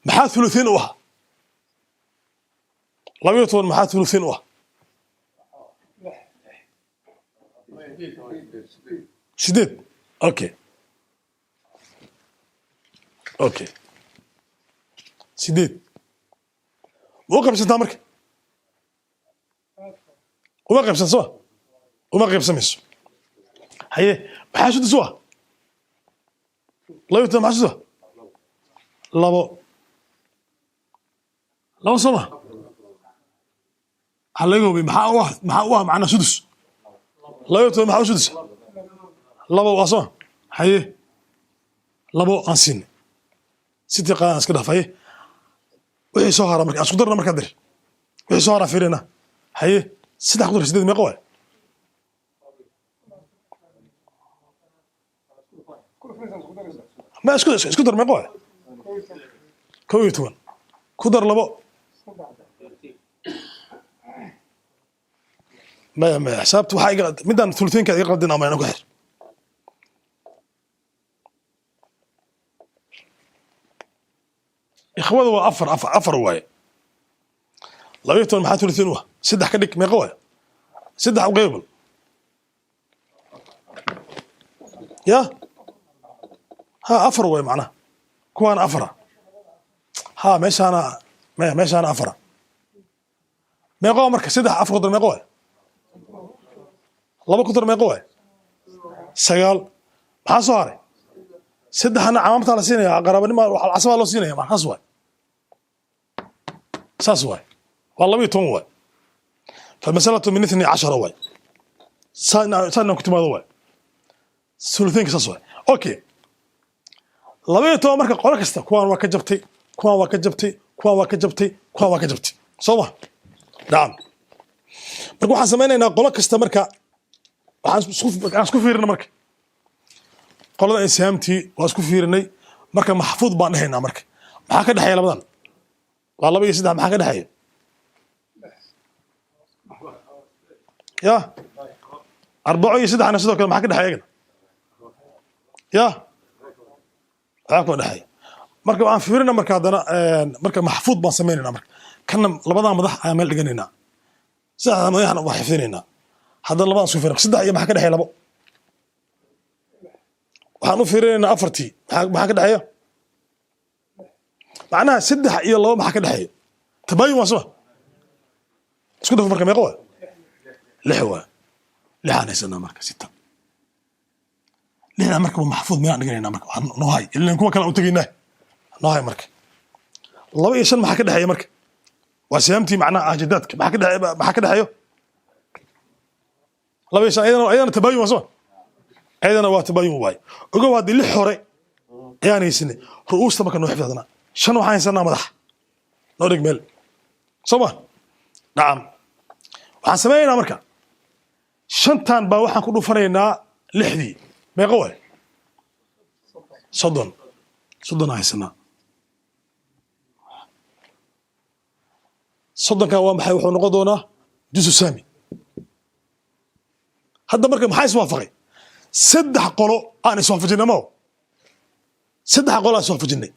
محاث ثلثين وها لم يطول محاث ثلثين وها شديد اوكي شديد مو قبسة تامرك وما قبسة سوا وما قبسة مش هي محاشد سوا لا يتم عشرة لابو سما حلقوا بي محاوها معنا سدس لا يتم محاو سدس لابو أصلا حيه لابو أنسين ستي قانا اسكده فايه وحي سوهارا مركا اسكو درنا مركا در وحي سوهارا فيرينا حيه سيدا قدر سيدي ميقوى ما اسكو در ميقوى كويتون كودر لبو ما حسابت waxaa iga midaan thuluteenka iga qaldina ma inagu xir ikhwada waa afar waaye labaytoon maxaa thuluteen waa saddex ka dhig meeqa waaye saddex u qaybal ya ha afar waaye macnaha kuwaan afara ha meeshaana afara meeqa marka saddex afar qadar meeqa waaye laba qadar meeqa waaye sagaal maxaa soo haray saddexna camaamta la siinaya qarabanimo casabaa loo siinaya maxaas waaye saas waaye waa 12 waaye فالمسألة من 12 واي سنة كنت ماذا واي ثلثين كساس واي اوكي لبيه تو marka qolo kasta kuwan waa ka jabtay kuwan waa ka jabtay kuwan waa ka jabtay kuwan waa ka jabtay soo naam marka waxaan sameeynaa qolo kasta marka waxaan isku fiirina marka qolada insaamti waa isku fiirinay marka maxfuud baan dhahaynaa marka maxaa ka dhaxay labadan waa laba iyo saddex maxaa ka dhaxay يا أربعة يسد عن سدوك ما حكي حاجة يا عاكم ده حاجة مركب عن فيرنا مركب هذا مركب محفوظ بنسمينا مركب كنا لبضان مضح عمل لجنينا ساعة ما يحنا وحفظيننا هذا لبضان سوفيرك سد يا ما حكي ده حاجة لبو وحنو فيرنا أفرتي ما حكي ده حاجة معناها سد يا الله ما حكي ده حاجة تبين واسمه اسكتوا في مركب يقوى لحوة لحنا يسنا مركز ستة لحنا مركب محفوظ مياه نقولنا مركب نهاي اللي نكون كلا أنتجيناه نهاي مركب الله يسنا ما حكي ده هي مركب وسيمتي معنا أجدادك ما حكي ده هيو الله يسنا أيضا تبين وصل أيضا هو تبين واي وجو هذه اللحورة يعني يسنا رؤوس طبعا كانوا حفظنا شنو حين سنا مدح نورك مل صبا نعم وحسمينا مركب شنتان با waxaan ku dhufanaynaa lixdii meeqa way soddon haysana soddonka waa maxay wuxuu noqon doonaa jusu saami hadda marka maxay iswaafaqay saddex qolo aan iswaafajinay ma saddex qolo aan iswaafajinay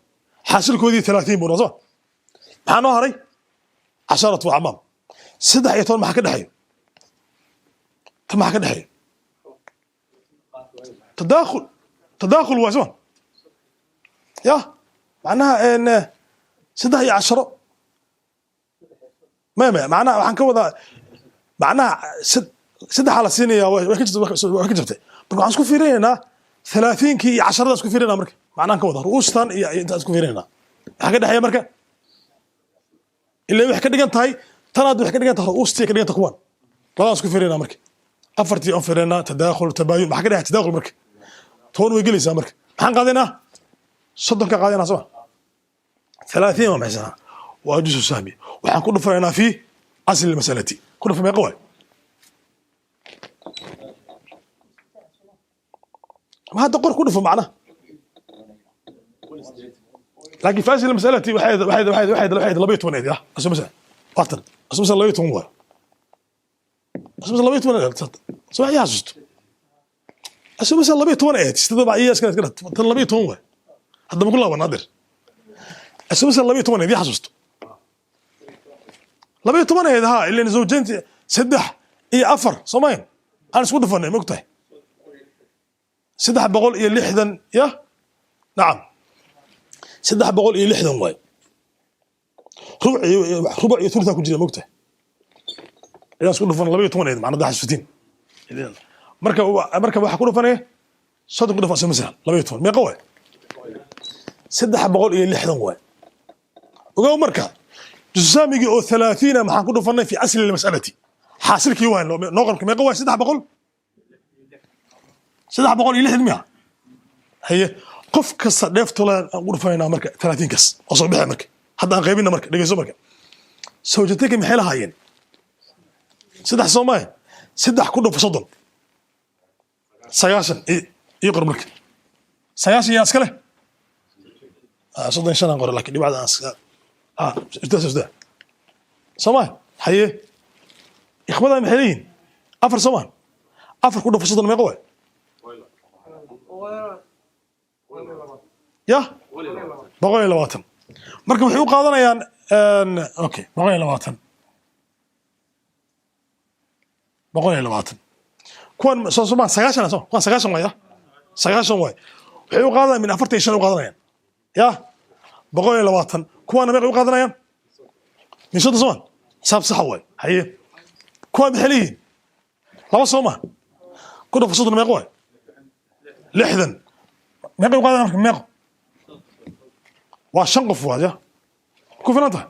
xaasilkoodii 30 buu noqon maxaa noo haray 10 waa amaam saddex iyo toban maxaa ka dhaxayo ما حكى دحي تداخل واسمه يا معناها ان 16 ما معناها waxaan ka wada معناها saddex ala siinaya way ka jirtay marka waxaan isku fiirinaynaa 30 kii 10 isku fiirinaynaa marka macnaan ka wada ruustan iyo inta isku fiirinaynaa waxa ka dhaxaya marka ilaa wax ka dhigan tahay tanaad wax ka dhigan tahay ruustii ka dhigan tahay kuwan labaan isku fiirinaynaa marka afartii aan fiirinaynaa tadaakhul tabaayun waxa ka dhaxaya tadaakhul marka toon way gelaysaa marka maxaan qaadaynaa 30 ka qaadaynaa soo 30 ma maxaa waa jusu sahmi waxaan ku dhufanaynaa fi asl masalati ku dhufay meeqa way ما هذا قر كله في معناه لكن في أصل المسألة واحد لبيت ونادي أصل مثلا أصل مثلا لبيت ونوى أصل مثلا لبيت ونادي صح يا عزت أصل مثلا لبيت ونادي استدبع إياس كذا لبيت ونوى هذا بقول له نادر أصل مثلا لبيت ونادي حسست لبيت ونادي ها اللي زوجين سدح إيه أفر صمين أنا سود فني مقطع سدح بقول إيه لحدا يا نعم سدح بقول إيه لحدا واي ربع ثلثة كجيل مقطع إذا سكون فن لبيه تونين معنا ده حسفتين مركب واحد كله فن إيه صدق كله فن مثلا لبيه تون ما قوي سدح بقول إيه لحدا واي وقام مركب جسامي أو 30 مع كله فن في أصل المسألة حاصل كيوان لو نقول ما قوي سدح بقول سدح بقول إيه لحدا مياه هي قف كسر دفتلا أقول فينا مركب 30 كس أصبحها مركب حتى غيبنا مركب دقيقة مركب سوجتك محلها هاين سدح صوماي سدح كله في صدن سياسن يقرب لك سياسن يا أسكله صدن شان أقول لك اللي بعد أسك استاذ صوماي حيه إخواننا محلين أفر صومان أفر كله في صدن ما يقوي يا بقول لواتن مركب حيو قادنا يعني أوكي بقول لواتن بقول لواتن كون صوما سجاشنا صوم كون سجاشنا ويا سجاشنا ويا حيو قادنا من أفرتي شنو قادنا يعني يا بقول لواتن كون ما يقول قادنا يعني من شو تصوم ساب صحوي حيه كون بحلي لا صوما كله في صدر ما يقول لحدا ما يقول قادنا ما يقول وشنقف واجه كوفنته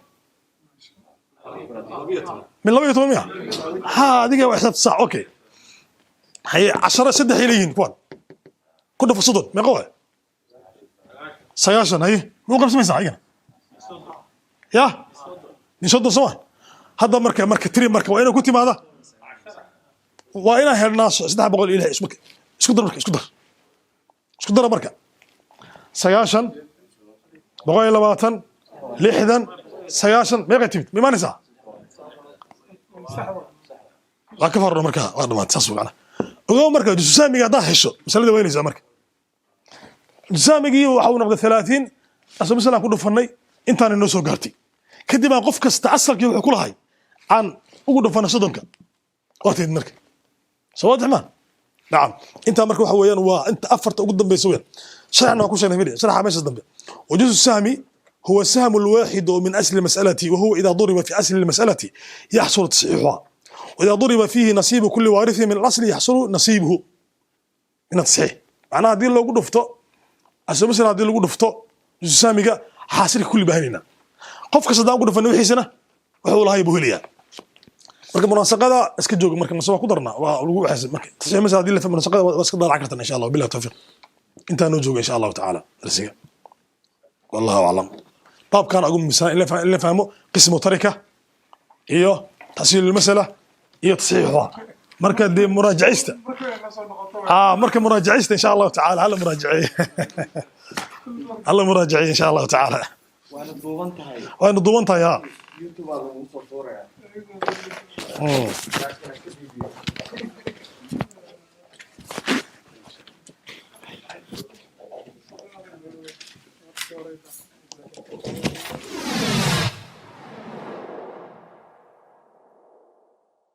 من لبيت ومية هذه واحد ساعة أوكي هي 10 سدح إليين كون كله في صدر ما قوي سياشن هي مو 500 ساعة يا نشد سوا هذا مركب تري مركب وين كنت ماذا وين هالناس سدح بقول إله اسمك اسكدر مركب سياشن بقول لواتن لحدا سياشن ما يكتب بما نسى لا كفر مركا وانا ما تساسو معنا وهو مركا جسامي قاعد هشو مسألة وين يزا مركا جسامي وحاول نقد 30 أصلا مثلا كله فني أنت أنا نوسو قارتي كدي ما قف كستعصر كي كل هاي عن وقول فن صدمك وقت المركا سواد حمان نعم أنت مركا حويان وأنت أفرت قدام بيسوين شرحنا كل شيء نفيد شرحها ماشي ضمن وجزء السهمي هو السهم الواحد من أصل المسألة وهو إذا ضرب في أصل المسألة يحصل تصحيحها وإذا ضرب فيه نصيب كل وارث من الأصل يحصل نصيبه من التصحيح معناها هذه لو قد فطو أصل مثلا هذه لو قد فطو جزء السهمي حاصل كل بهننا قف كصدام قد فنو حسنة وحول هاي بهليا مركب مناسقة اسك جوج مركب مسوا قدرنا ولو حسن مركب تصحيح مثلا هذه اللي في مناسقة بس قدر عكرتنا إن شاء الله بالله التوفيق انت نوجوك ان شاء الله تعالى رسيك والله اعلم طب كان اقول مثال اللي فهموا قسم تركه ايوه تحصيل المساله ايوه تصحيحها مركز دي مراجعيسته مركز مراجعيسته ان شاء الله تعالى هلا مراجعيه هلا مراجعيه ان شاء الله تعالى وانا ضوانتها يا